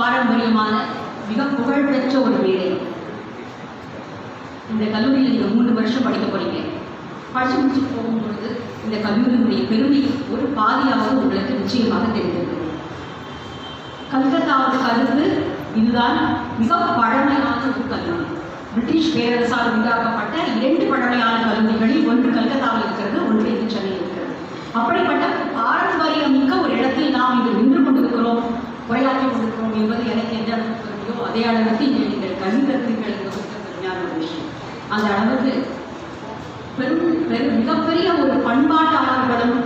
பாரம்பரியமான மிக புகழ்பெற்ற ஒரு மேடை. இந்த கல்லூரியில் நீங்கள் 3 வருஷம் படிக்க போறீங்க. படிச்சு முடிச்சு போகும்பொழுது இந்த கல்லூரியினுடைய பெருமை ஒரு பாதியாவது உங்களுக்கு நிச்சயமாக தெரிந்தது. கல்கத்தாவோட கருத்து இதுதான் மிக பழமையான ஒரு கல்லூரி. பிரிட்டிஷ் பேரரசால் உண்டாக்கப்பட்ட 2 பழமையான கல்லூரிகளில் ஒன்று கல்கத்தாவில் இருக்கிறது, ஒன்று இங்கு சென்னையில் இருக்கிறது. அப்படிப்பட்ட பாரம்பரியமிக்க ஒரு இடத்தில் நாம் இங்கு நின்று கொண்டிருக்கிறோம், உரையாற்றி கொண்டிருக்கிறோம் என்பது எனக்கு எந்த அளவுக்கு தெரியும் அதே அளவுக்கு இங்கே நீங்கள் கல்வி கருத்துக்கள் பெருமையான ஒரு விஷயம். அந்த அளவுக்கு மிகப்பெரிய ஒரு பண்பாட்டாளர்களும்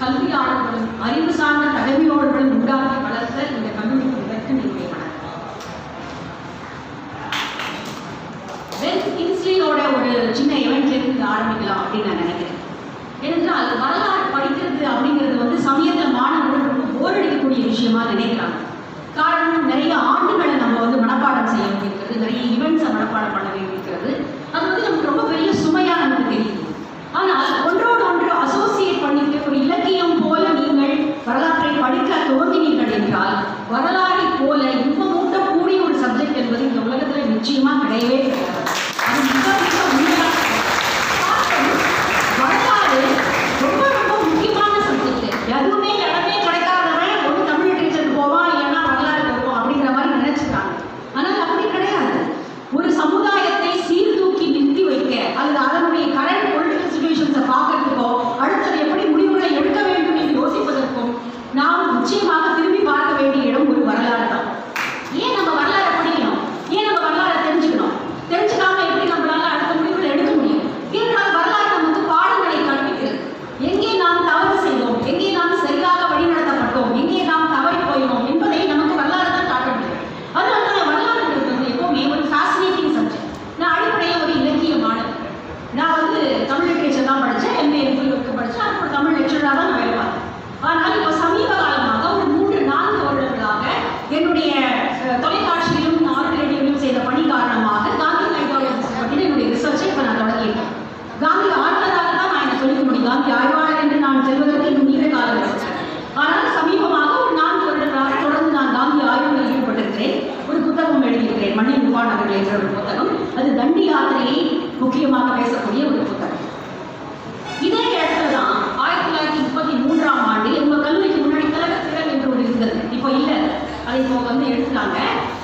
கல்வியாளர்களும் அறிவு சார்ந்த தலைமையோர்களும் உண்டாக்கி வளர்த்த இந்த கல்லூரிக்கு இதற்கு நீங்கள் கிங்ஸ்லியோட ஒரு சின்ன இவெண்ட்லேருந்து ஆரம்பிக்கலாம் அப்படின்னு நான் நினைக்கிறேன். ஏனென்றால் வரலாறு படிக்கிறது அப்படிங்கிறது சமயத்தில் மாணவர்கள் ரொம்ப போர் அடிக்கக்கூடிய விஷயமா நினைக்கிறாங்க. காரணம், நிறைய ஆண்டுகளை நம்ம மனப்பாடம் செய்ய வேண்டியிருக்கிறது, நிறைய ஈவெண்ட்ஸை மனப்பாடம் பண்ண வேண்டியிருக்கிறது. அது நமக்கு ரொம்ப பெரிய சுமையாக நமக்கு தெரியுது. ஆனால் ஒன்றோடு ஒன்று அசோசியேட் பண்ணிட்டு ஒரு இலக்கியம் போல நீங்கள் வரலாற்றை படிக்க துவங்கினீர்கள் என்றால் வரலாறை போல இன்பமூட்டக்கூடிய ஒரு சப்ஜெக்ட் என்பது இந்த உலகத்தில் நிச்சயமா கிடையவே கிடையாது. அது மிக மிக உண்மையாக வரலாறு ரொம்ப ரொம்ப முக்கியமான சப்ஜெக்ட். எதுவுமே இடமே கிடைக்காதவன் ஒன்று தமிழ் லிட்டரேச்சருக்கு போவான், இல்லைன்னா வரலாறு போவோம் அப்படிங்கிற மாதிரி நினைச்சுட்டாங்க. ஆனால் அப்படி கிடையாது. ஒரு சமுதாயத்தை சீர்தூக்கி நிறுத்தி வைக்க அல்லது அதனுடைய கரண்ட் பொலிட்டிக்கல் சிச்சுவேஷன்ஸை பார்க்கறதுக்கோ அடுத்தது எப்படி முடிவுகளை எடுக்க வேண்டும் என்று யோசிப்பதற்கும் நாம் நிச்சயமாக திரும்பி பார்க்க வேண்டிய இடம் ஒரு வரலாறு தான். ஏன் நம்ம வரலாறை படிக்கணும்? ஏன் நம்ம வரலாறை தெரிஞ்சுக்கணும்? தெரிஞ்சுக்காம எப்படி நம்மளால அடுத்த முடிவுகளை எடுக்க முடியும்? ஏனென்றால் வரலாறு நமக்கு பாடங்களை கற்பிக்கிறது. எங்கே நாம் தவறு செய்தோம், எங்கே நாம் சரியாக வழிநடத்தப்பட்டோம், எங்கே நாம் தவறி போயினோம் என்பதை நமக்கு வரலாறு தான் காட்ட முடியும். அதனால தான் வரலாறு எப்பவுமே ஒரு ஃபேசினேட்டிங் சப்ஜெக்ட். நான் அடிப்படையில் ஒரு இலக்கிய மாணவர். நான் தமிழ் லிட்டரேச்சர் தான் படித்தேன், எம்ஏ எம்பிஏக்கு படித்தேன். அப்புறம் தமிழ் லெக்சராக தான் நான் வேலை பார்த்தேன். ஆனால் இப்போ சமீப காலமாக ஒரு 3-4 வருடங்களாக என்னுடைய தொலைக்காட்சியிலும் ரேடியோவிலும் செய்த பணி காரணமாக காந்தி ஐடியாலஜிஸ் பற்றின என்னுடைய ரிசர்ச்சை இப்போ நான் தொடங்கியிருக்கேன். காந்தி ஆழ்வதாக தான் நான் என்ன சொல்லிக்க முடியும். காந்தி ஆய்வாளர் என்று நான் செல்வதற்கு இன்னும் நீண்ட காலம் எடுத்தேன். ஆனால் சமீபமாக ஒரு 4 வருடங்களாக தொடர்ந்து நான் காந்தி ஆய்வுகளில் ஈடுபட்டிருக்கிறேன். ஒரு புத்தகம் எழுதியிருக்கிறேன், மண்ணின் உபாநகர்கள் என்ற ஒரு புத்தகம். அது தண்டி யாத்திரையை முக்கியமாக பேசக்கூடிய ஒரு புத்தகம். இதே இடத்துல தான் 1933ஆம் ஆண்டு எங்கள் கல்லூரிக்கு முன்னாடி திலகர் திரள் என்று ஒரு இருந்தது. இப்போ இல்லை, அதை இப்போ எடுத்துட்டாங்க.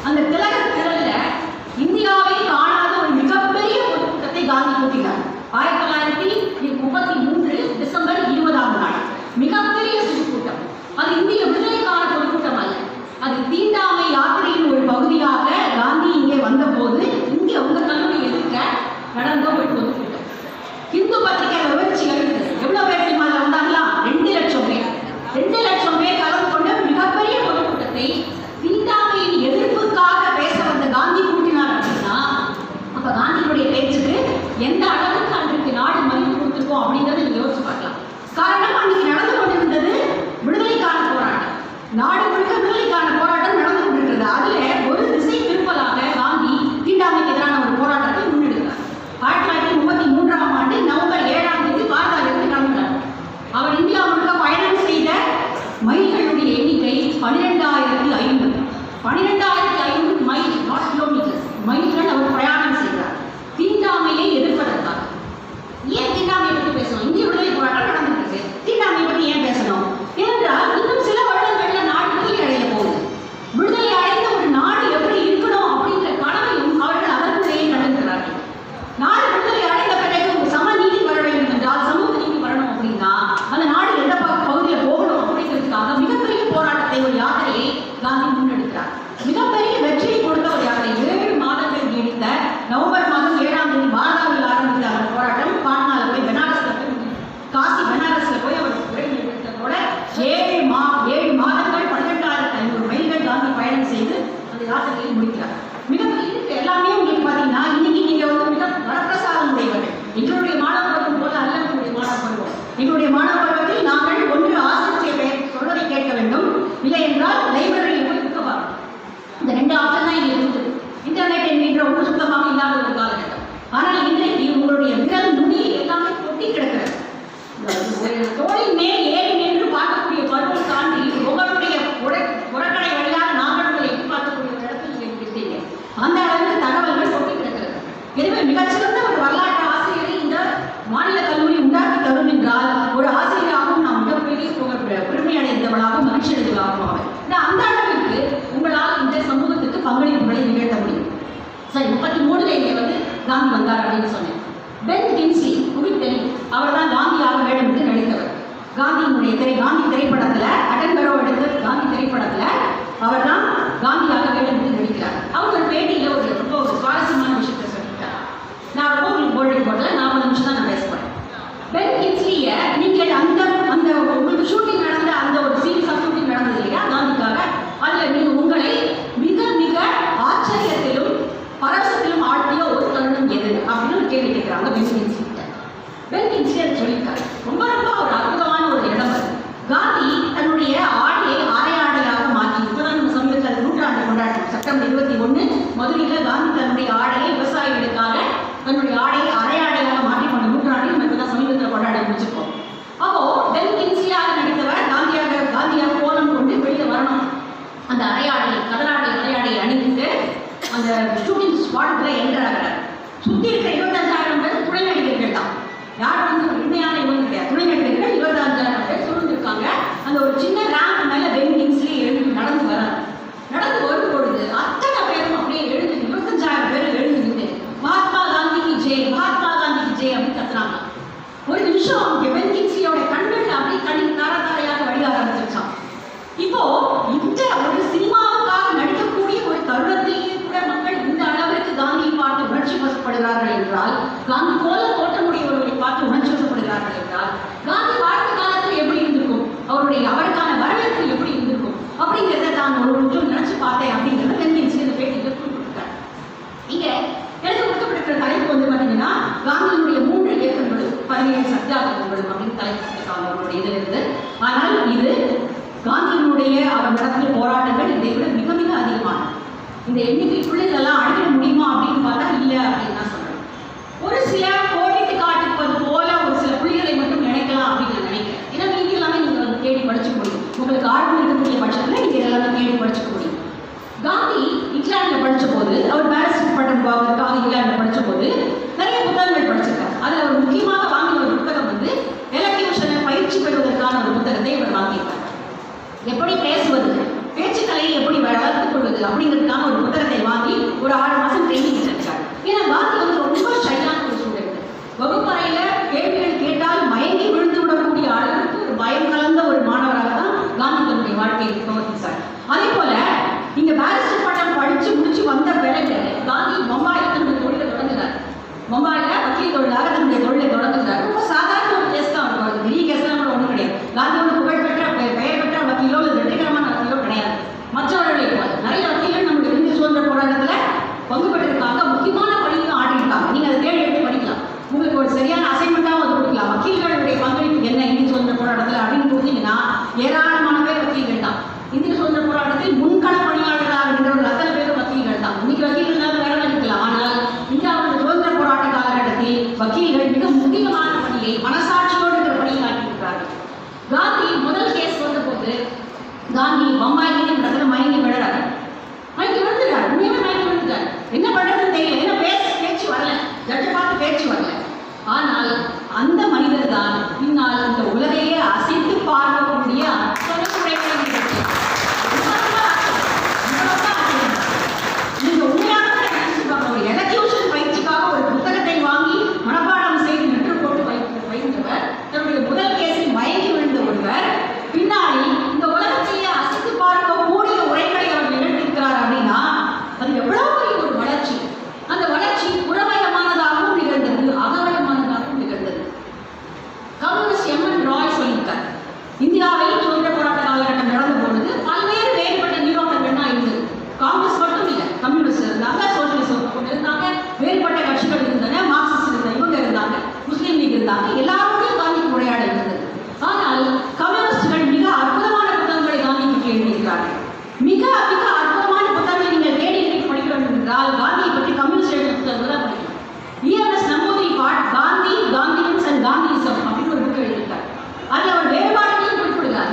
அந்த திலகர் திரள்ல இந்தியாவை காணாத ஒரு மிகப்பெரிய பொதுக்கூட்டத்தை காந்தி கூட்டினார். 1933 டிசம்பர் 20ஆம் நாள் மிகப்பெரிய பொதுக்கூட்டம். அது இந்திய விடுதலைக்கான பொதுக்கூட்டம் அல்ல, அது தீண்டாமை யாத்திரையின் ஒரு பகுதியாக காந்தி இங்கே வந்தபோது இங்கே உங்க கல்லூரி எதிர்க்க நடந்த ஒரு பொதுக்கூட்டம். இந்து பத்திரிகை விவரிச்சு எழுதுது. எவ்வளவு பேர் அதில் வந்தாங்களா? 2 லட்சம் பேர். 2 லட்சம் பேர் கலந்து கொண்ட மிகப்பெரிய பொதுக்கூட்டத்தை தீண்டாமையின் எதிர்ப்புக்காக பேச வந்த காந்தி கூட்டினார் அப்படின்னா அப்ப காந்தியினுடைய பேச்சுக்கு எந்த அளவுக்கு அன்றைக்கு நாடு மதிப்பு கொடுத்துருக்கோம் அப்படிங்கிறத நீங்க யோசிச்சு பார்க்கலாம். காரணம், அன்னைக்கு நடந்து கொண்டிருந்தது விடுதலைக்கான போராட்டம். நாடு முழுக்க விடுதலைக்கான போராட்டம் நடந்து கொண்டிருக்கிறது. அதுல ஒரு திசை திருப்பலாக காந்தி தீண்டாமைக்கு எதிரான ஒரு போராட்டத்தை முன்னெடுத்தார். 1933ஆம் ஆண்டு நவம்பர் 7ஆம் தேதி பாரதாவிலிருந்து கிளம்பினார். அவர் இந்தியா முழுக்க பயணம் செய்த மைல்களுடைய எண்ணிக்கை 12,500. 12,500 மைல், நாட் கிலோமீட்டர்ஸ், மைல்கள் அவர் பிரயாணம் செய்தார் தீண்டாமையை எதிர்ப்பதற்காக. ஏன் தீண்டாமையை பற்றி பேசணும்? இந்திய விடுதலை போராட்டம் நடந்துருக்கு, தீண்டாமையை பற்றி ஏன் பேசணும்? ஏனென்றால் இன்னும் சில வருடங்கள்ல நாடு விடுதலை அடைய போகுது. விடுதலை அடைந்த ஒரு நாடு எப்படி இருக்கணும் அப்படிங்கிற கனவையும் அவர்கள் அதற்குள்ளேயே நடந்துகிறார்கள். நாடு விடுதலை அடைந்த பிறகு ஒரு சமநீதி வர வேண்டும் என்றால், சமூக நீதி வரணும் அப்படின்னா அந்த நாடு எந்த பகுதியில் போகணும் அப்படிங்கிறதுக்காக மிகப்பெரிய போராட்டத்தை, ஒரு யாத்திரையை காந்தி முன்னெடுக்கிறார். மிகப்பெரிய வெற்றியை கொடுத்த ஒரு யாத்திரை. 7 மாதங்கள் நீடித்த நவம்பர் மாதம் 7ஆம் தேதி பாரதாவில் ஆரம்பித்த அந்த போராட்டம் பாட்னாவில் போய் காசி பனாரஸ்ல போய் அவர் உரை நிறுத்தத்தோட 7 மாதங்கள் 12,500 மைல்கள் காந்தி பயணம் செய்து அந்த யாத்திரையை முடிக்கிறார். மிகப்பெரிய எல்லாமே உங்களுக்கு பார்த்தீங்கன்னா இன்னைக்கு நீங்க மிக வரப்பிரசாதம் உடையவர்கள். எங்களுடைய மாணவ பருவம் போல அல்ல உங்களுடைய மாணவ பருவம். எங்களுடைய மாணவ பருவத்தில் நாங்கள் ஒன்று ஆசிரியர் சொல்வதை கேட்க வேண்டும், இல்லை என்றால் லைப்ரரியில் போய் புக்க பார்க்கணும். இந்த 2 ஆப்ஷன் தான் இங்கே இருந்தது. இன்டர்நெட் என்கின்ற ஒன்று சுத்தமாக இல்லாத ஒரு காலகட்டம். ஆனால் இன்றைக்கு உங்களுடைய விரல் நுனி எல்லாமே கொட்டி கிடக்கிறது. தோளின் மேல் ஏறி நின்று பார்க்கக்கூடிய பருவம் தாண்டி உங்களுடைய உரக்கடை வழியாக நாங்கள் உங்களை எதிர்பார்த்து காந்தி வந்தார் அப்படின்னு சொன்னேன். பென் கின்ஸ்லி உங்களுக்கு தெரியும், அவர் தான் காந்தியாக வேடம் என்று நடித்தவர். காந்தி திரைப்படத்தில் அட்டன்பரோ எடுத்த காந்தி திரைப்படத்தில் அவர் தான் காந்தியாக வேடம் என்று நடிக்கிறார். அவர் ஒரு பேட்டியில் ரொம்ப ஒரு சுவாரஸ்யமான விஷயத்தை சொல்லிட்டார். நான் ரொம்ப உங்களுக்கு போல்டிங் போடல, 40 நிமிஷம் தான் நான் பேச போறேன். பென் கின்ஸ்லியை நீங்கள் அந்த உங்களுக்கு ஷூட்டிங் நடந்த அந்த ஒரு சீரீஸ் ஆஃப் ஷூட்டிங் நடந்தது இல்லையா காந்திக்காக, அதில் நீங்கள் உங்களை மிக மிக ஆச்சரியத்திலும் பரவசத்திலும் ஆழ்த்திய ஒரு தருணம் எது அப்படின்னு ஒரு கேள்வி கேட்குறாங்க பென் கின்ஸ்லி. பென் கின்ஸ்லி அதை சொல்லியிருக்காரு. ரொம்ப ரொம்ப ஒரு அற்புதமான ஒரு இடம் அது. காந்தி தன்னுடைய ஆடையை அரையாடையாக மாற்றி, இப்போதான் நம்ம சமீபத்தில் நூற்றாண்டு கொண்டாடுறோம். செப்டம்பர் 21 மதுரையில் காந்தி தன்னுடைய ஆடையை விவசாயிகளுக்காக தன்னுடைய ஆடையை அரையாடையாக மாற்றி கொண்ட நூற்றாண்டை நம்ம இப்போ தான் சமீபத்தில் கொண்டாடி முடிச்சிருக்கோம். அப்போ பென் கின்ஸ்லியாக நடித்தவர் காந்தியாக கோலம் கொண்டு வெளியே வரணும். அந்த அரையாடை அரையாடையை அணிவித்து அந்த ஷூட்டிங் ஸ்பாட்டில் என்ட்ராகிறார். சுற்றி இருக்கிற 25,000 பேர் துணை நடிகர்கள் தான். யார் வந்து உண்மையான இவங்க கிடையாது. துணை நடிகர்கள் 25,000 பேர் சூழ்ந்திருக்காங்க. அந்த ஒரு சின்ன ரேம்ப் மேலே பென் கின்ஸ்லி எழுந்து நடந்து வரார். நடந்து வரும் பொழுது அத்தனை பேரும் அப்படியே எழுந்து 25,000 பேர் எழுந்து நின்று மகாத்மா காந்திக்கு ஜெய், மகாத்மா காந்திக்கு ஜெய் அப்படின்னு கத்துறாங்க. ஒரு நிமிஷம் பென் கின்ஸ்லியோட கண்கள் அப்படியே கண்ணில் தாரதாரையாக வழிய ஆரம்பிச்சிருச்சான். இப்போ இந்த ஒரு சினிமாவுக்காக நடிக்கக்கூடிய ஒரு தருணத்திலேயே கூட மக்கள் இந்த அளவிற்கு காந்தியை பார்த்து உணர்ச்சி வசப்படுகிறார்கள் என்றால், காந்தி போல தோற்றமுடையவர்களை பார்த்து உணர்ச்சி வசப்படுகிறார்கள் என்றால், காந்தி வாழ்ந்த காலத்தில் எப்படி இருந்திருக்கும், அவருக்கான வரவேற்பு எப்படி இருந்திருக்கும் அப்படிங்கிறத நான் ஒரு நிமிஷம் நினைச்சு பார்த்தேன் அப்படிங்கிறத பென் கின்ஸ்லி இந்த பேட்டியில் குறிப்பிட்டிருக்கார். இங்க எழுத கொடுக்கப்பட்டிருக்கிற தலைப்பு வந்து பார்த்தீங்கன்னா காந்தியினுடைய 3 இயக்கங்களும் 17 சத்தியாகிரகங்களும் அப்படின்னு தலைப்பிட்டிருக்காங்க அவருடைய இதில் இருந்து. ஆனால் இது காந்தியினுடைய அவர் நடத்திய போராட்டங்கள் இதை விட மிக மிக அதிகமானது. இந்த எண்ணிக்கைக்குள்ள இதெல்லாம் அழைக்க முடியுமா அப்படின்னு பார்த்தா இல்லை அப்படின்னு தான் சொல்றேன். ஒரு சில கோடிட்டு காட்டுவது போல ஒரு சில புள்ளிகளை மட்டும் நினைக்கலாம் அப்படின்னு நான் நினைக்கிறேன். ஏன்னா நீங்க எல்லாமே நீங்க வந்து தேடி படிச்சுக்க முடியும். உங்களுக்கு ஆர்வம் இருக்கக்கூடிய பட்சத்தில் நீங்க எல்லாமே தேடி படிச்சுக்க முடியும். காந்தி இங்கிலாந்துல படிச்ச போது, அவர் பாரிஸ்டர் பட்டம் வாங்குறதுக்காக இங்கிலாந்துல படிச்ச போது நிறைய புத்தகங்கள் படிச்சிருக்காரு. அதுல ஒரு முக்கியமாக வாங்கிய ஒரு புத்தகம் வந்து எலக்யூஷனை பயிற்சி பெறுவதற்கான ஒரு புத்தகத்தை இவர் வாங்கியிருக்கார். எப்படி பேசுவது, பேச்சுக்கலையை எப்படி வளர்த்துக் கொள்வது அப்படிங்கிறதுக்கான ஒரு புத்தகத்தை வாங்கி ஒரு 6 மாதம் ட்ரைனிங் எடுத்திருக்காரு. ஏன்னா காந்தி வந்து ரொம்ப ஷையான ஒரு ஸ்டூடெண்ட். வகுப்பறையில கேள்விகள் கேட்டால் மயங்கி விழுந்து விடக்கூடிய அளவுக்கு ஒரு பயம் கலந்த ஒரு மாணவராக தான் காந்தி தன்னுடைய வாழ்க்கையை பிரவர்த்தித்தார். அதே போல இங்க பாரிஸ்டர் பட்டம் படிச்சு முடிச்சு வந்த பிறகு காந்தி பம்பாயில் தன்னுடைய தொழிலை தொடங்குகிறார். பம்பாயில வக்கீல் தொழிலாக தன்னுடைய தொழிலை தொடங்குகிறார். ரொம்ப சாதாரண ஒரு கேஸ் தான் அவர், பெரிய கேஸ் தான் ஒன்றும் கிடையாது. காந்தியோட புகழ்பெற்ற பெயர் பெற்ற வக்கீலோ இல்லை வெற்றிகரமான வக்கீலோ கிடையாது. மற்றவர்களை நிறைய வக்கீல்கள் நம்முடைய இந்திய சுதந்திர போராட்டத்தில் பங்கு பெற்றிருக்காங்க, முக்கியமான பணியும் ஆடிருக்காங்க. நீங்க அதை தேடி எடுத்து படிக்கலாம். உங்களுக்கு ஒரு சரியான அசைன்மெண்ட்டாகவும் அது கொடுக்கலாம். வக்கீல்களுடைய பங்களிப்பு என்ன இந்திய சுதந்திர போராட்டத்தில் அப்படின்னு கொடுத்தீங்கன்னா ஏராளமான பேர் வக்கீல்கள் தான். இந்திய சுதந்திர போராட்டத்தில் முன்கள பணியாளர்களாக இருந்தவர்கள் அத்தனை பேரும் வக்கீல்கள் தான். இன்னைக்கு வக்கீல்கள் வேற இருக்கலாம். ஆனால் இந்தியாவுடைய சுதந்திர போராட்ட காலகட்டத்தில் வக்கீல்கள் மிக முக்கியமான பணியை, மனசாட்சியோடு இருக்கிற பணியை ஆக்கியிருக்கிறார்கள். காந்தி முதல் கேஸ் வந்த போது காந்தி பம்பாயிலே இடத்துல மயங்கி விழுறாரு. மயங்கி விழுந்துட்டார். உண்மையுமே மயங்கி விழுந்துட்டார். என்ன பண்றதுன்னு தெரியல. ஏன்னா பேச்சு வரல, ஜட்ஜை பார்த்து பேச்சு வரல. ஆனால் அந்த மனிதர் தான் பின்னால் இந்த உலகையே அசைத்து பார்க்கக்கூடிய அத்தனை முறைகளை நீங்க உண்மையாக நினைச்சுப்பாங்க. ஒரு எலக்யூஷன் பயிற்சிக்காக ஒரு புத்தகத்தை வாங்கி மனப்பாடம் செய்து நின்று போட்டு வைத்தவர், தன்னுடைய முதல் கேஸில் மயங்கி விழுந்த ஒருவர் பின்னாடி இந்த உலகத்தையே அசைத்து பார்க்கக்கூடிய உரைகளை அவர் நிகழ்த்திருக்கிறார் அப்படின்னா அது எவ்வளவு பெரிய ஒரு வளர்ச்சி. அந்த வளர்ச்சி புறமயமானதாகவும் நிகழ்ந்தது, அகமயமானதாகவும் நிகழ்ந்தது. கம்யூனிஸ்ட் எம்என் ராய் சொல்லியிருக்கார், இந்தியாவில் சுதந்திர போராட்ட காலகட்டம் நடந்த பொழுது பல்வேறு வேறுபட்ட நீரோட்டங்கள் தான் இருந்தது. காங்கிரஸ் மட்டும் இல்லை, கம்யூனிஸ்ட் இருந்தாங்க, சோசியலிசம் இருந்தாங்க, வேறுபட்ட கட்சிகள் இருந்தன, மார்க்சிஸ்ட் இருந்தாங்க, இவங்க இருந்தாங்க, முஸ்லீம் லீக் இருந்தாங்க, எல்லாருடைய காந்திக்கு உரையாட இருந்தது. ஆனால் கம்யூனிஸ்டுகள் மிக அற்புதமான புத்தகங்களை காந்தி பற்றி எழுதியிருக்கிறார்கள். மிக மிக அற்புதமான புத்தகங்களை நீங்கள் தேடி படிக்க வேண்டும் என்றால் காந்தியை பற்றி கம்யூனிஸ்ட் எழுதிய புத்தகங்கள் தான் படிக்கணும். EMS நம்பூதிரி காந்தி, காந்தியன்ஸ் அண்ட் காந்தியிசம் அப்படின்னு ஒரு புக் எழுதியிருக்கார். அதில் அவர் வேறுபாடுகளையும் குறிப்பிடுகிறார்.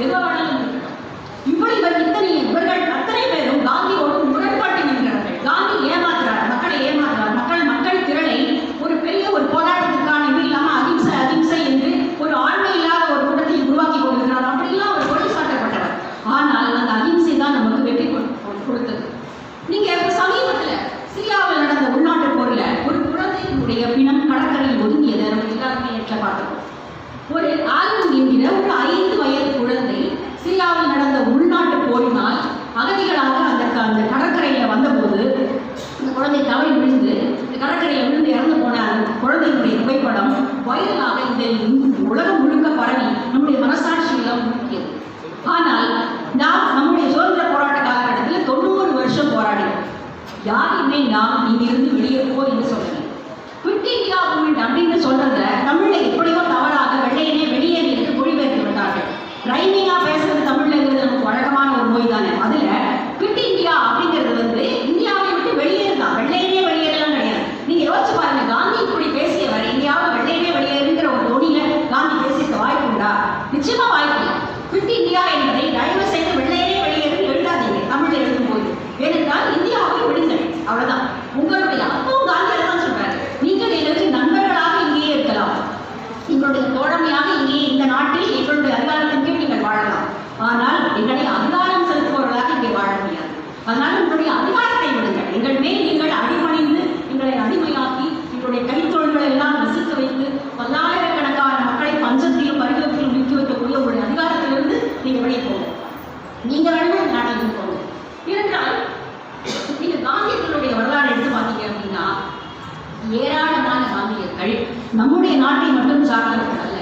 எதுவா வேணாலும் இருக்கட்டும். இவர்கள் அத்தனை பேரும் காந்தியோடு முரண்பாட்டு நின்றார்கள். காந்தி ஏமாற்றுறார், மக்களை ஏமாற்றுறார். மக்கள் திரளை ஒரு பெரிய ஒரு போராட்டத்திற்கான இது இல்லாம அகிம்சை என்று ஒரு ஆண்மை இல்லாத ஒரு கூட்டத்தை உருவாக்கி கொண்டிருக்கிறார். அப்படிலாம் அவர் கொலை சாட்டப்பட்டவர். ஆனால் அந்த அகிம்சை தான் நமக்கு வெற்றி கொடுத்தது. நீங்க சமீபத்தில் சிரியாவில் நடந்த உள்நாட்டு போரில் ஒரு குழந்தையினுடைய பிணம் கடற்கரையில் ஒதுங்கியதை நம்ம எல்லாருமே நேற்றில் பார்த்தோம். ஒரு ஆல்பம் என்கிற ஒரு 5 வயது குழந்தை சிரியாவில் நடந்த உள்நாட்டு போரினால் அகதிகளாக அந்த கடற்கரையில் வந்தபோது அந்த குழந்தை தவறி விழுந்து இந்த கடற்கரையில் விழுந்து இறந்து போன அந்த குழந்தையினுடைய புகைப்படம் வைரலாக இந்த உலகம் முழுக்க பரவி நம்முடைய மனசாட்சியெல்லாம் முக்கியது. ஆனால் நம்முடைய சுதந்திர போராட்ட காலகட்டத்தில் 90 வருஷம் போராடினோம். யாருமே நாம் இங்கிருந்து வெளியே போய் என்று சொல்லலை. குவிட் இந்தியா மூவ்மெண்ட் அப்படின்னு சொல்றத தமிழ்ல எப்படியோ தவறாக வெள்ளையனே வெளியேறி என்று மொழிபெயர்த்து விட்டார்கள். ரைமிங்கா பேசுறது தமிழ்ல இருக்கிறது நமக்கு வழக்கமான ஒரு நோய் தானே. அதுல குவிட் இந்தியா அப்படிங்கிறது இந்தியாவை விட்டு வெளியேறுதான், வெள்ளையனே வெளியேறலாம் கிடையாது. நீங்க யோசிச்சு பாருங்க, காந்தி இப்படி பேசியவர் இந்தியாவை வெள்ளையனே வெளியேறுங்கிற ஒரு தொனியில காந்தி பேசியிருக்க வாய்ப்பு உண்டா? நிச்சயமா வாய்ப்பு இல்லை. குவிட் இந்தியா என்பதை தயவு செய்து வெள்ளையனே வெளியேறும் எழுதாதீங்க தமிழ்ல எழுதும்போது. ஏனென்றால் இந்தியாவை விடுங்கள், அவ்வளவுதான். உங்களுடைய அப்பவும் காந்தியார் தான் சொல்றாரு, நீங்கள் எங்களுக்கு நண்பர்களாக இங்கேயே இருக்கலாம், எங்களுடைய தோழமையாக இங்கே இந்த நாட்டில் எங்களுடைய அதிகாரத்தின் கீழ் நீங்கள் வாழலாம். ஆனால் எங்களை அதிகாரம் செலுத்துபவர்களாக இங்கே வாழ முடியாது. அதனால உங்களுடைய அதிகாரத்தை விடுங்கள். எங்கள் மேல் நீங்கள் அடிபணிந்து எங்களை அடிமையாக்கி எங்களுடைய கைத்தொழில்களை எல்லாம் நசுக்க வைத்து பல்லாயிரக்கணக்கான மக்களை பஞ்சத்திலும் பரிவத்திலும் நிற்க வைக்கக்கூடிய உங்களுடைய அதிகாரத்திலிருந்து நீங்கள் வெளியே போங்க. நீங்க வேணுமா இந்த நாட்டில் போங்க. ஏனென்றால் நீங்க காந்தியத்தினுடைய வரலாறு எடுத்து பார்த்தீங்க அப்படின்னா ஏராளமான காந்தியர்கள் நம்முடைய நாட்டை மட்டும் சார்ந்தவர்கள் அல்ல.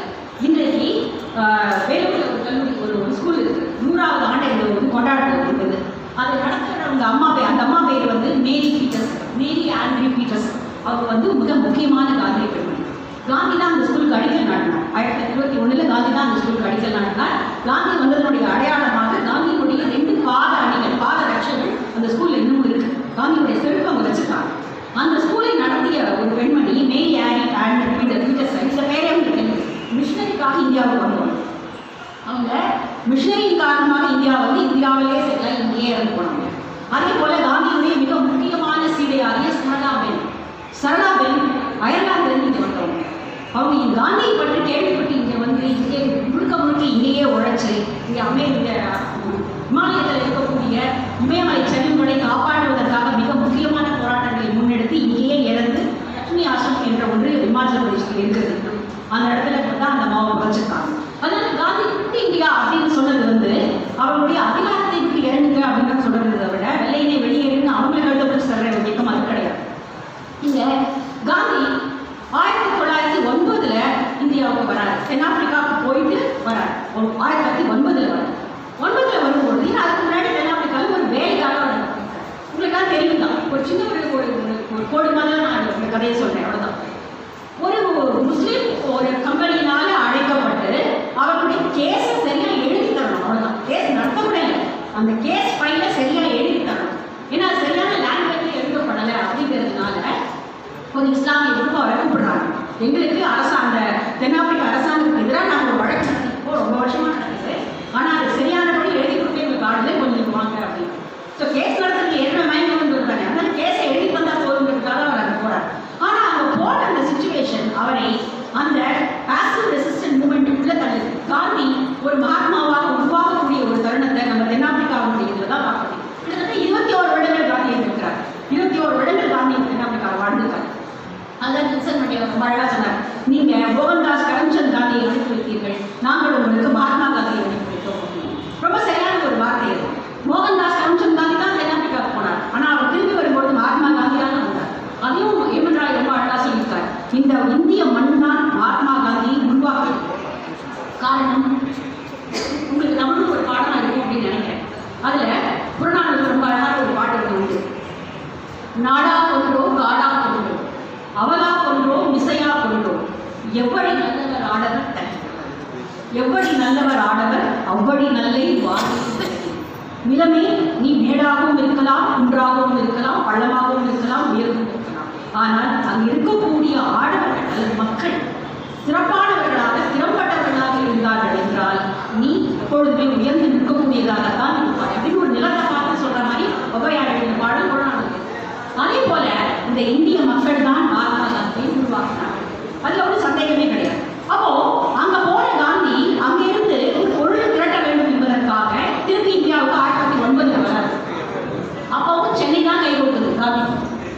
இன்றைக்கு வேலூரில் ஒரு கல்லூரி ஒரு ஸ்கூல் இருக்கு, 100வது ஆண்டு கொண்டாடுறது. அதை நடத்துகிறவங்க அந்த அம்மா பேர் மேரி பீட்டர்ஸ், மேரி ஆண்ட்ரி பீட்டர்ஸ். அவங்க மிக முக்கியமான காந்திய பெண்மணி. காந்தி தான் அந்த ஸ்கூலுக்கு அடிக்கல் நாட்டினார். 1921 காந்தி தான் அந்த ஸ்கூலுக்கு அடிக்கல் நாட்டினார். காந்தி வந்ததனுடைய அடையாளமாக காந்தியினுடைய 2 பாத அணிகள், பாத ரட்சங்கள் அந்த ஸ்கூல்ல இன்னும் இருக்கு. காந்தியுடைய செருப்பு அவங்க வச்சிருக்காங்க. அந்த ஸ்கூலை நடத்திய ஒரு பெண்மணி மேரி ஆண்ட்ரி பீட்டர்ஸ். இந்த பேரே மிஷனரிக்காக இந்தியாவுக்கு வந்தவங்க. அவங்க மிஷனரியின் காரணமாக இந்தியாவிலே செட்டில் இங்கேயே இறந்து போனாங்க. அதே போல காந்தியுடைய மிக முக்கியமான சீடையாகிய சரளா பென் அயர்லாந்திலிருந்து இங்கே வந்தவங்க. அவங்க காந்தியை பற்றி கேள்விப்பட்டு இங்கே இங்கே முழுக்க இங்கேயே உழைச்சு இங்கே இமாலயத்தில் இருக்கக்கூடிய இமயமலை செல்வங்களை காப்பாற்றுவதற்காக மிக முக்கியமான போராட்டங்களை முன்னெடுத்து இங்கேயே இறந்து லட்சுமி ஆசிரமம் என்ற ஒன்று இமாச்சல பிரதேசத்தில் இருக்கிறது. அந்த இடத்துல தான் அந்த மாவை வச்சிருக்காங்க. அதனால காந்தி குவிட் இந்தியா அப்படின்னு சொன்னது அவங்களுடைய அதிகாரத்தை விட்டு இறங்குங்க அப்படின்னு சொல்றதை விட வெள்ளையினை வெளியேறுன்னு அவங்களுக்கு எழுதப்பட்டு சொல்ற ஒரு இயக்கம் அது கிடையாது. இங்க காந்தி 1909 இந்தியாவுக்கு வராரு. தென்னாப்பிரிக்காவுக்கு போயிட்டு வராரு. 1909 வராரு. 9 வரும்போது அதுக்கு முன்னாடி தென்னாப்பிரிக்காவில் ஒரு வேலைக்காக உங்களுக்கு தெரியும் தான். ஒரு சின்ன ஒரு கோடு மாதிரி நான் இந்த கதையை சொல்றேன், அவ்வளவுதான். ஒரு முஸ்லீம் ஒரு கம்பெனியினால அழைக்கப்பட்டு அவர்களுடைய கேஸை சரியா எழுதி தரணும், அவ்வளவுதான். கேஸ் நடத்தப்பட இல்லை, அந்த கேஸ் ஃபைல சரியா எழுதி தரணும். ஏன்னா சரியான லாங்குவேஜ் எழுதப்படலை அப்படிங்கிறதுனால ஒரு இஸ்லாமிய குரூப் அவரை கூப்பிடுறாங்க. எங்களுக்கு அந்த தென்னாப்பிரிக்க அரசாங்கத்துக்கு எதிராக நாங்கள் ஒரு வழக்கு நடத்திப்போம், ரொம்ப வருஷமா நடக்குது. ஆனால் அது சரியானபடி எழுதி கொடுத்து எங்களுக்கு ஆடல, கொஞ்சம் வாங்க அப்படின்னு. ஸோ கேஸ் நடத்துறதுக்கு என்ன மைண்ட் கொண்டு வருவாங்க. அதனால கேஸை எழுதி தந்தால் போதுங்கிறதுக்காக அவர் அங்கே போறாரு. ஆனால் அவங்க போன அந்த சுச்சுவேஷன் அவரை அந்த பாசிவ் ரெசிஸ்டன்ட் மூவ்மெண்ட்டுக்குள்ள தள்ளுது. காந்தி ஒரு மகாத்மாவாக உருவாகக்கூடிய ஒரு தருணத்தை நம்ம தென்னாப்பிரிக்காவுடைய இதில் தான் பார்க்க முடியும். கிட்டத்தட்ட 21 வருடங்கள் காந்தி இருக்கிறார். 21 வருடங்கள் காந்தி தென்னாப்பிரிக்காவை வாழ்ந்துருக்காரு. அதான் நெல்சன் மண்டேலா ரொம்ப அழகாக சொன்னார், நீங்க மோகன்தாஸ் கரம்சந்த் காந்தியை அனுப்பி வைத்தீர்கள், நாங்கள் உங்களுக்கு மகாத்மா காந்தியை அனுப்பி வைத்தோம் அப்படின்னு. ரொம்ப சரியான ஒரு வார்த்தை அது. மோகன்தாஸ் கரம்சந்த் காந்தி தான் தென்னாப்பிரிக்காவுக்கு போனார். ஆனால் அவர் திரும்பி வரும்போது மகாத்மா காந்தி தான் வந்தார். அதையும் எம்என் ராய் ரொம்ப அழகாக சொல்லியிருக்கார். இந்த இந்திய மண் தான் மகாத்மா காந்தியை உருவாக்க காரணம். உங்களுக்கு நம்மளும் ஒரு பாடம் இருக்கும் அப்படின்னு நினைக்கிறேன். அதுல புறநானூறு ரொம்ப அழகான ஒரு பாட்டு உண்டு. நாடா கொன்றோம் காடா கொன்றோம் அவலா கொன்றோம் மிசையா கொன்றோம் எவ்வளி நல்லவர் ஆடவர் தனி எவ்வளி நல்லவர் ஆடவர் அவ்வளி நல்லை வாழ்க்கை நிலமே நீ மேடாகவும் இருக்கலாம், குன்றாகவும் இருக்கலாம், பள்ளமாகவும் இருக்கலாம், உயர்வும் இருக்கலாம். ஆனால் அங்கு இருக்கக்கூடிய ஆடவர்கள் அல்லது மக்கள் சிறப்பானவர்களாக திறம்பட்டவர்களாக இருந்தார்கள் என்றால் நீ எப்பொழுது எப்பொழுதுமே உயர்ந்து நிற்கக்கூடியதாகத்தான் இருப்பார் அப்படின்னு ஒரு நிலத்தை பார்த்து சொல்ற மாதிரி ஒவ்வையார் பாடல் கூட நடந்தது. அதே போல இந்த இந்திய மக்கள் தான் மகாத்மா காந்தியை உருவாக்கினாங்க, அதுல ஒரு சந்தேகமே கிடையாது. அப்போ அங்க போன காந்தி அங்கிருந்து ஒரு பொருள் திரட்ட வேண்டும் என்பதற்காக திருப்பி இந்தியாவுக்கு 1909 வராது. அப்பவும் சென்னை தான் கை கொடுத்தது காந்தி.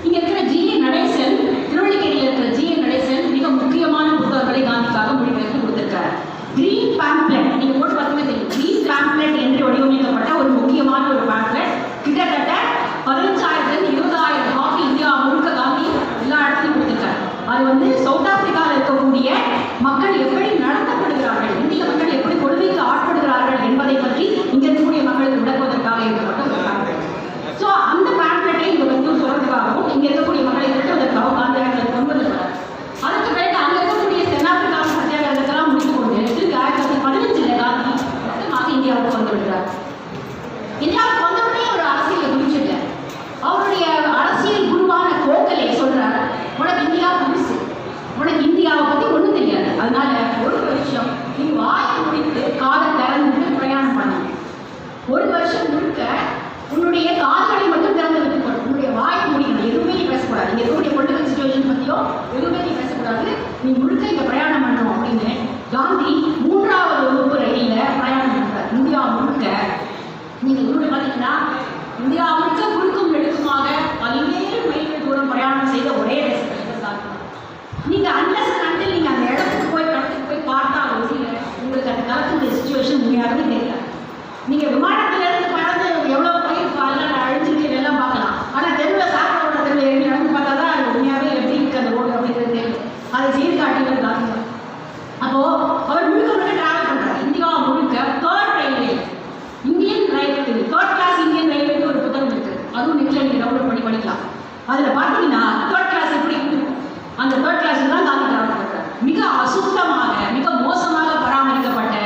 இங்க இருக்கிற ஜி.ஏ. நடேசன், திருவள்ளிக்கேணியில் இருக்கிற ஜி.ஏ. நடேசன் மிக முக்கியமான புத்தகங்களை காந்திக்காக மொழிபெயர்த்து கொடுத்திருக்காரு. கிரீன் பேம்ப்ளெட் நீங்க போட்டு பார்த்தீங்கன்னா தெரியும். கிரீன் பேம்ப்ளெட் என்று வடிவமைக்கப்பட்ட ஒரு முக்கியமான ஒரு பேம்ப்ளெட் கிட்டத்தட்ட 15,000 20,000 காப்பி இந்தியா முழுக்க காந்தி எல்லா இடத்துலையும் கொடுத்திருக்காரு. அது சவுத் ஆப்பிரிக்காவில் இருக்கக்கூடிய மக்கள் எப்படி நடத்தப்படுகிறார்கள், இந்திய மக்கள் எப்படி கொள்கைக்கு ஆட்படுகிறார்கள் என்பதை பற்றி இங்க இருக்கக்கூடிய மக்களுக்கு விளக்குவதற்காக ஏற்பட்ட ஒரு பேம்ப்ளெட். ஸோ அந்த பேம்ப்ளெட்டை இங்க சொல்றதுக்காகவும் இங்க இருக்கக்கூடிய மக்களை திரட்டுவதற்காகவும் காந்தி 1909 வரார். அதுக்கு பிறகு அங்க இருக்கக்கூடிய தென்னாப்பிரிக்காவின் சத்தியாகிரகத்தெல்லாம் முடித்து கொண்டு 1915 காந்தி மொத்தமாக இந்தியாவுக்கு வந்துவிடுறார். இந்தியாவுக்கு வந்தவுடனே ஒரு அரசியலை குறிச்சிட்டு அவருடைய அரசியல் குருவான கோகலே சொல்றார், உனக்கு இந்தியா புதுசு, உனக்கு இந்தியாவை பத்தி ஒண்ணும் தெரியாது, அதனால ஒரு வருஷம் நீ வாய் முடித்து காதை திறந்து பிரயாணம் பண்ண, ஒரு வருஷம் முழுக்க உன்னுடைய கால்களை மட்டும் திறந்து வைத்துக்கணும், உன்னுடைய வாயை முடிக்கணும், எதுவுமே நீ பேசக்கூடாது, இங்க இருக்கக்கூடிய பொலிட்டிக்கல் சிச்சுவேஷன் பத்தியோ எதுவுமே நீ பேசக்கூடாது, நீ முழுக்க இங்க பிரயாணம் பண்ணணும் அப்படின்னு காந்தி 3வது வகுப்பு ரயில்ல பிரயாணம் பண்றார் இந்தியா முழுக்க. நீங்க இன்னொன்று பார்த்தீங்கன்னா இந்தியா முழுக்க குறுக்கும் நெடுக்குமாக 17 மைல்கள் தூரம் பிரயாணம் செய்த ஒரே தேசம். நீங்க அன்லெஸ் அண்டில் நீங்க அந்த இடத்துக்கு போய் கடத்துக்கு போய் பார்த்தா உங்களுக்கு அந்த காலத்துடைய சிச்சுவேஷன் உண்மையாகவே தெரியல. நீங்க விமானத்துல இருந்து பறந்து எவ்வளவு பயிர் பால்லாம் அழிஞ்சிருக்கு இதெல்லாம் பார்க்கலாம், ஆனா தெருவில் சாப்பிட தெருவில் இறங்கி நடந்து பார்த்தா தான் அது உண்மையாவே எப்படி இருக்கு அந்த ரோடு அப்படிங்கிறது தெரியும். அதை செய்து காட்டியவர் காந்தி. அப்போ அவர் முழுக்க முழுக்க டிராவல் பண்றாரு இந்தியா முழுக்க. Third railway Indian railway, third class Indian ரயில்வேன்னு ஒரு புத்தகம் இருக்கு, அதுவும் நெட்ல நீங்க டவுன்லோட் பண்ணி படிக்கலாம். அதுல பாத்தீங்கன்னா தேர்ட் கிளாஸ் எப்படி இருக்கும், அந்த தேர்ட் கிளாஸ் தான் காந்தி டிராவல் பண்றாரு. மிக அசுத்தமாக மிக மோசமாக பராமரிக்கப்பட்ட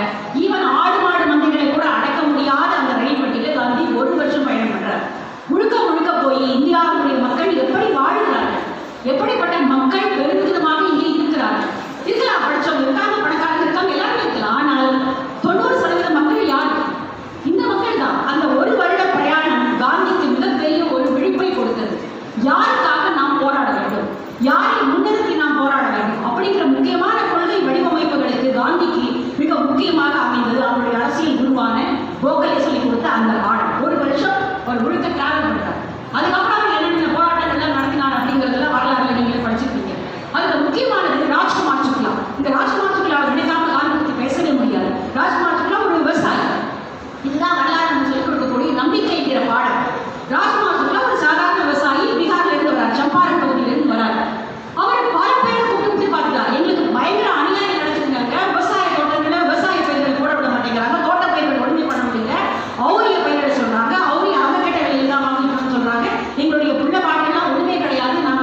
ஈவன் ஆடு மாடு மந்தைகளை கூட அடக்க முடியாத அந்த ரயில் பெட்டியில காந்தி ஒரு வருஷம் பயணம் பண்றார். முழுக்க முழுக்க போய் இந்தியாவுடைய மக்கள் எப்படி வாழ்கிறார்கள், எப்படிப்பட்ட மக்கள் பெருமிதமாக இங்கே இருக்கிறார்கள். இருக்கலாம், படிச்சவங்க இருக்காங்க, பணக்காரங்க இருக்காங்க, எல்லாருமே இருக்கலாம், ஆனால் 90% மக்கள் யார்? இந்த மக்கள் தான். அந்த ஒரு வருட பிரயாணம் காந்திக்கு மிகப்பெரிய ஒரு விழிப்பை கொடுத்தது. யாருக்காக நாம் போராட வேண்டும், யாரை முன்னிறுத்தி நாம் போராட வேண்டும் அப்படிங்கிற முக்கியமான கொள்கை வடிவமைப்புகளுக்கு காந்திக்கு மிக முக்கியமாக அமைந்தது அவருடைய அரசியல் குருவான கோகலே சொல்லிக் கொடுத்த அந்த பாடம். ஒரு வருஷம் ஒரு முழுக்க டிராவல் பண்றார். அதுக்கப்புறம் அவர் என்னென்ன போராட்டங்கள்லாம் நடத்தினார் அப்படிங்கிறதெல்லாம் வரலாறுல நீங்களே படிச்சிருக்கீங்க. அதுல முக்கியமானது ராஜ்குமார் சுக்லா. இந்த ராஜ்குமார் சுக்லா நினைக்காம காந்தி பற்றி பேசவே முடியாது. ராஜ்குமார் சுக்லா ஒரு விவசாயி. இதுதான் வரலாறு நம்ம சொல்லிக் கொடுக்கக்கூடிய நம்பிக்கைங்கிற பாடம். ராஜ்குமார் சுக்லா ஒரு சாதாரண விவசாயி, பீகார்ல இருந்து வரார், சம்பாரன் பகுதியிலிருந்து வரார். அவர் பல பேரை கூப்பிட்டு பார்த்துட்டார், எங்களுக்கு பயங்கர அநியாயம் நடக்குதுங்க, விவசாய தோட்டங்களை விவசாய பயிர்கள் போட விட மாட்டேங்கிறாங்க, தோட்ட பயிர்கள் ஒழுங்கு பண்ண முடியல, அவுரிய பயிரிட சொல்றாங்க, அவுரிய அவங்க கேட்ட விலையெல்லாம் வாங்கிக்கணும்னு சொல்றாங்க, எங்களுடைய புள்ள பாட்டெல்லாம் ஒண்ணுமே கிடையாது, நாங்க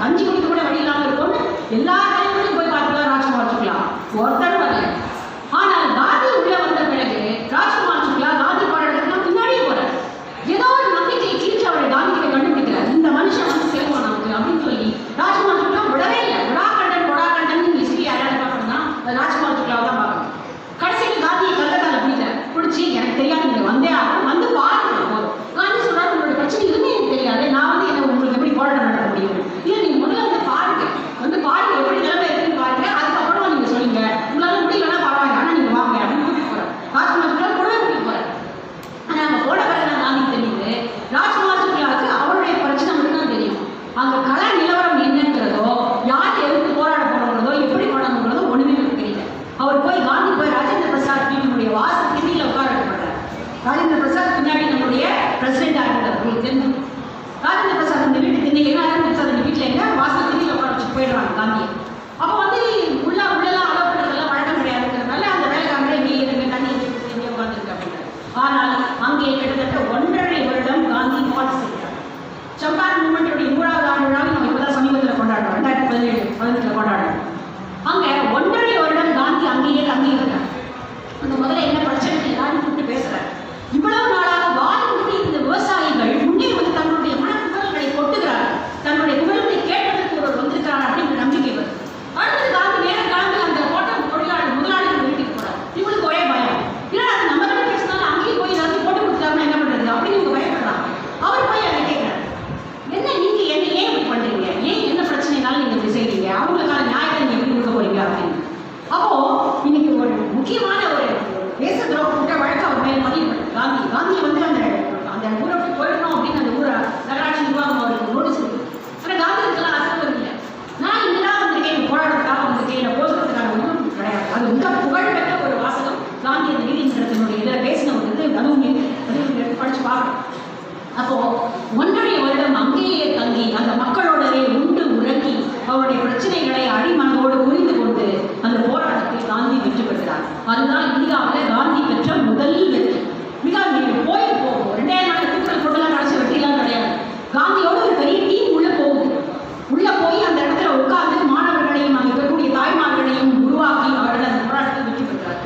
கஞ்சி குடிக்க கூட வழி இல்லாம இருக்கோம்னு எல்லா இடங்களையும் போய் பார்த்துக்கலாம் ராஜ்குமார் சுக்லா. ஒருத்தர் வரல. ஆனால் காந்தி உள்ள வந்த பிறகு ராஜ்குமார் சுக்லா காந்தி போராட்டத்துக்கு பின்னாடியே போறார். ஏதோ ஒரு நம்பிக்கை கீழ்ச்சி அவரை காந்தி கிட்ட கண்டுபிடிக்கிறார், இந்த மனுஷன் சேருவான் நமக்கு அப்படின்னு சொல்லி ராஜ்குமார் சுக்லா விடவே இல்லை. விடாக்கண்டன் நீங்க ஹிஸ்டரி யாராவது பார்க்கணும்னா ராஜ்குமார் சுக்லாவை தான் பார்க்கணும். கடைசியில் காந்தியை கல்கத்தால பிடிச்சி எனக்கு தெரியாது, நீங்க வந்தே ஆகும், வந்து பாருங்க போதும். காந்தி சொல்றாரு, உங்களோட பிரச்சனை எதுவுமே எனக்கு தெரியாது, நான் என்ன உங்களுக்கு எப்படி போராட்டம் நடத்த முடியும், இல்லை நீங்க முதல்ல வந்து பாருங்க எப்படி நிலைமை இருக்குன்னு பாருங்க, அதுக்கப்புறம் நீங்க சொல்லுங்க, உங்களால முடியலன்னா பரவாயில்ல, ஆனா நீங்க வாங்க அப்படின்னு கூட்டிட்டு போறேன். ராஜ்குமார் சுக்லா கூட கூட்டிட்டு போறேன். ஆனா அங்க போன பிறகு நான் காந்தி தெரியுது ராஜ்குமார் சுக்லாவுக்கு அவருடைய பிரச்சனை மட்டும் தான் தெரியும். அங்க கல நிலவரம் என்னங்கிறதோ, யார் எதுக்கு போராட போறோங்கிறதோ, எப்படி போடணுங்கிறதோ ஒண்ணுமே எனக்கு தெரியல. அவர் காந்தி போய் ராஜேந்திர பிரசாத் நம்முடைய வாச திண்ணியில உட்கார வைக்கப்படுறார். ராஜேந்திர பிரசாத் பின்னாடி நம்முடைய பிரசிடென்டா இருக்கிறார், உங்களுக்கு தெரிஞ்சு. ராஜேந்திர பிரசாத் இந்த வீட்டு திண்ணையில ராஜேந்திர பிரசாத் இந்த வீட்டுல எங்க வாச திண்ணியில உட்கார வச்சு போயிடுறாங்க காந்தி. அப்போ உள்ளெல்லாம் அலோவ் பண்ணுறதெல்லாம் வழக்கம் கிடையாதுங்கிறதுனால அந்த வேலைக்காரங்களே நீ இருங்க தண்ணி வச்சு உட்காந்துருக்கு அப்படின்றார். ஆனால் அங்கே கிட்டத்தட்ட 1.5 வருடம் காந்தி பால் செய்கிறார். சம்பாரன் மூமெண்ட்டுடைய 100வது ஆண்டு விழாவை நம்ம இப்போதான் சமீபத்தில் கொண்டாடுறோம், 2017-18 கொண்டாடுறோம். அங்க 1.5 வருடம் காந்தி அங்கேயே தங்கி இருந்தார். அந்த முதல்ல என்ன பிரச்சனை எல்லாரும் கூப்பிட்டு பேசுறாரு. இவ்வளவு நாளாக வாய்மூடி இந்த விவசாயிகள் முன்னே தங்களுடைய மனக்குரல்களை கொட்டுகிறார்கள், தன்னுடைய குரல்களை கேட்பதற்கு ஒருவர் வந்திருக்கிறார் அப்படிங்கிற நம்பிக்கை வருது. அடுத்தது காந்தி நேரம் காந்தி அந்த தோட்டம் முதலாளிகள் வீட்டுக்கு போறாரு. இவங்களுக்கு ஒரே பயம், ஏன்னா அது நம்ம அப்போ 1.5 வருடம் அங்கேயே தங்கி அந்த மக்களோடவே உண்டு உறங்கி அவருடைய பிரச்சனைகளை அடிமனதோடு புரிந்து கொண்டு அந்த போராட்டத்தில் காந்தி வெற்றி பெற்றார். அதுதான் இந்தியாவில் காந்தி பெற்ற முதல் வெற்றி. மிக போயிருப்போம் 2 நாள் தூக்கல் போட்டெல்லாம் கடைசி வெற்றிலாம் கிடையாது. காந்தியோட ஒரு பெரிய டீம் உள்ள போகுது. உள்ள போய் அந்த இடத்துல உட்கார்ந்து மாணவர்களையும் அங்கே இருக்கக்கூடிய தாய்மார்களையும் உருவாக்கி அவர்கள் அந்த போராட்டத்தை வெற்றி பெற்றார்.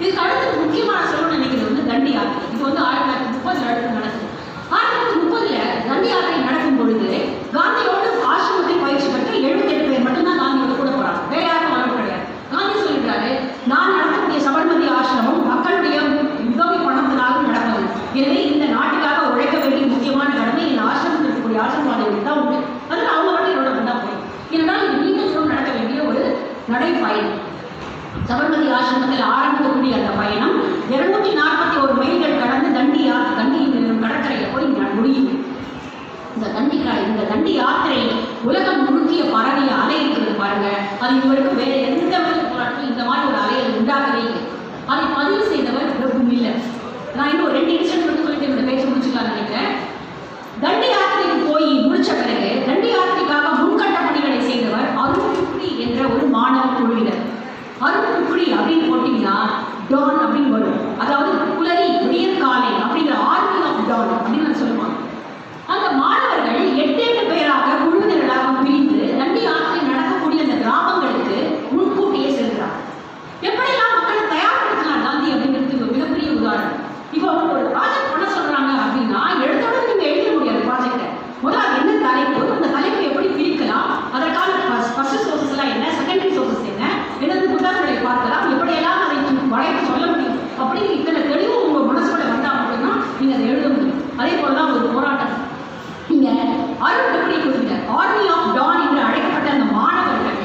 இதுக்கு அடுத்து முக்கியமான சொல்ல நினைக்கிறது வந்து தண்டி யாத்திரை. இது வந்து 1930 அடுத்து நடக்குது. 1930 தண்டி யாத்திரை நடக்கும் பொழுது காந்தியோடு ஆசிரமத்தில் பயிற்சி பெற்ற 78 பேர் மட்டும்தான் காந்தியோட கூட போறாங்க. வேற யாரும் வர கிடையாது. காந்தி சொல்லிட்டாரு, நான் நடத்தக்கூடிய சபர்மதி ஆசிரமம் மக்களுடைய உதவி பணத்தினாலும் நடப்பது. எனவே இந்த நாட்டுக்காக உழைக்க வேண்டிய முக்கியமான கடமை இந்த ஆசிரமத்தில் இருக்கக்கூடிய ஆசிரமவாதிகளுக்கு தான் உண்டு. அதில் அவங்க மட்டும் என்னோட வந்தா போய் ஏனென்றால் இது நீங்களும் நடக்க வேண்டிய ஒரு நடைப்பயணம். சபர்மதி ஆசிரமத்தில் ஆரம்பிக்கக்கூடிய அந்த பயணம் 241 மைல்கள் கடந்து தண்டி கடற்கரையில் போய் முடியுது. இந்த தண்டி யாத்திரை உலகம் முழுக்கிய பரவிய அலை இருக்கிறது பாருங்க. அது இதுவரைக்கும் வேற எந்த போராட்டமும் இந்த மாதிரி ஒரு அலையை உண்டாகவே இல்லை. அதை பதிவு செய்தவர் பிரபு மில்லர். நான் இன்னும் 2 இன்சிடென்ட் வந்து சொல்லிட்டு என்னோட பேச்சு முடிச்சுக்கலாம்னு நினைக்கிறேன். தண்டி யாத்திரைக்கு போய் முடிச்ச பிறகு தண்டி யாத்திரைக்காக முன்கட்ட பணிகளை செய்தவர் அருண் குப்ரி என்ற ஒரு மாணவ குழுவினர். அருண் குப்ரி அப்படின்னு போட்டீங்கன்னா டான் அப்படின்னு வரும். அதாவது புலரி விடியற் காலை அப்படிங்கிற ஆர்மி ஆஃப் டான் அப்படின்னு சொல்லுவாங்க. அந்த மாணவர்கள் 8 பேராக குழுவினர்களாக பிரிந்து தண்டி யாத்திரை நடக்கக்கூடிய அந்த கிராமங்களுக்கு முன்கூட்டியே செல்கிறார். எப்படியெல்லாம் மக்களை தயார்படுத்தினார் காந்தி அப்படிங்கிறதுக்கு ஒரு மிகப்பெரிய உதாரணம். இப்போ ஒரு ப்ராஜெக்ட் பண்ண சொல்றாங்க அப்படின்னா எழுத்தோட நீங்க எழுத முடியாது ப்ராஜெக்டை. முதல்ல என்ன தலைப்பு, அந்த தலைப்பு எப்படி பிரிக்கலாம், அதற்கான ஃபர்ஸ்ட் சோர்சஸ் எல்லாம் என்ன, செகண்டரி சோர்சஸ் என்ன, எனது புத்தகங்களை பார்க்கலாம், எப்படியெல்லாம் அதை வளைத்து சொல்ல முடியும் அப்படின்னு இத்தனை தெளிவு உங்க மனசுக்குள்ள வந்தால் மட்டும்தான் நீங்க அதை எழுத முடியும். அதே போலதான் ஒரு போராட்டம். இங்க அருண் எப்படி கொடுத்தார், ஆர்மி ஆஃப் டான் என்று அழைக்கப்பட்ட அந்த மாணவர்கள்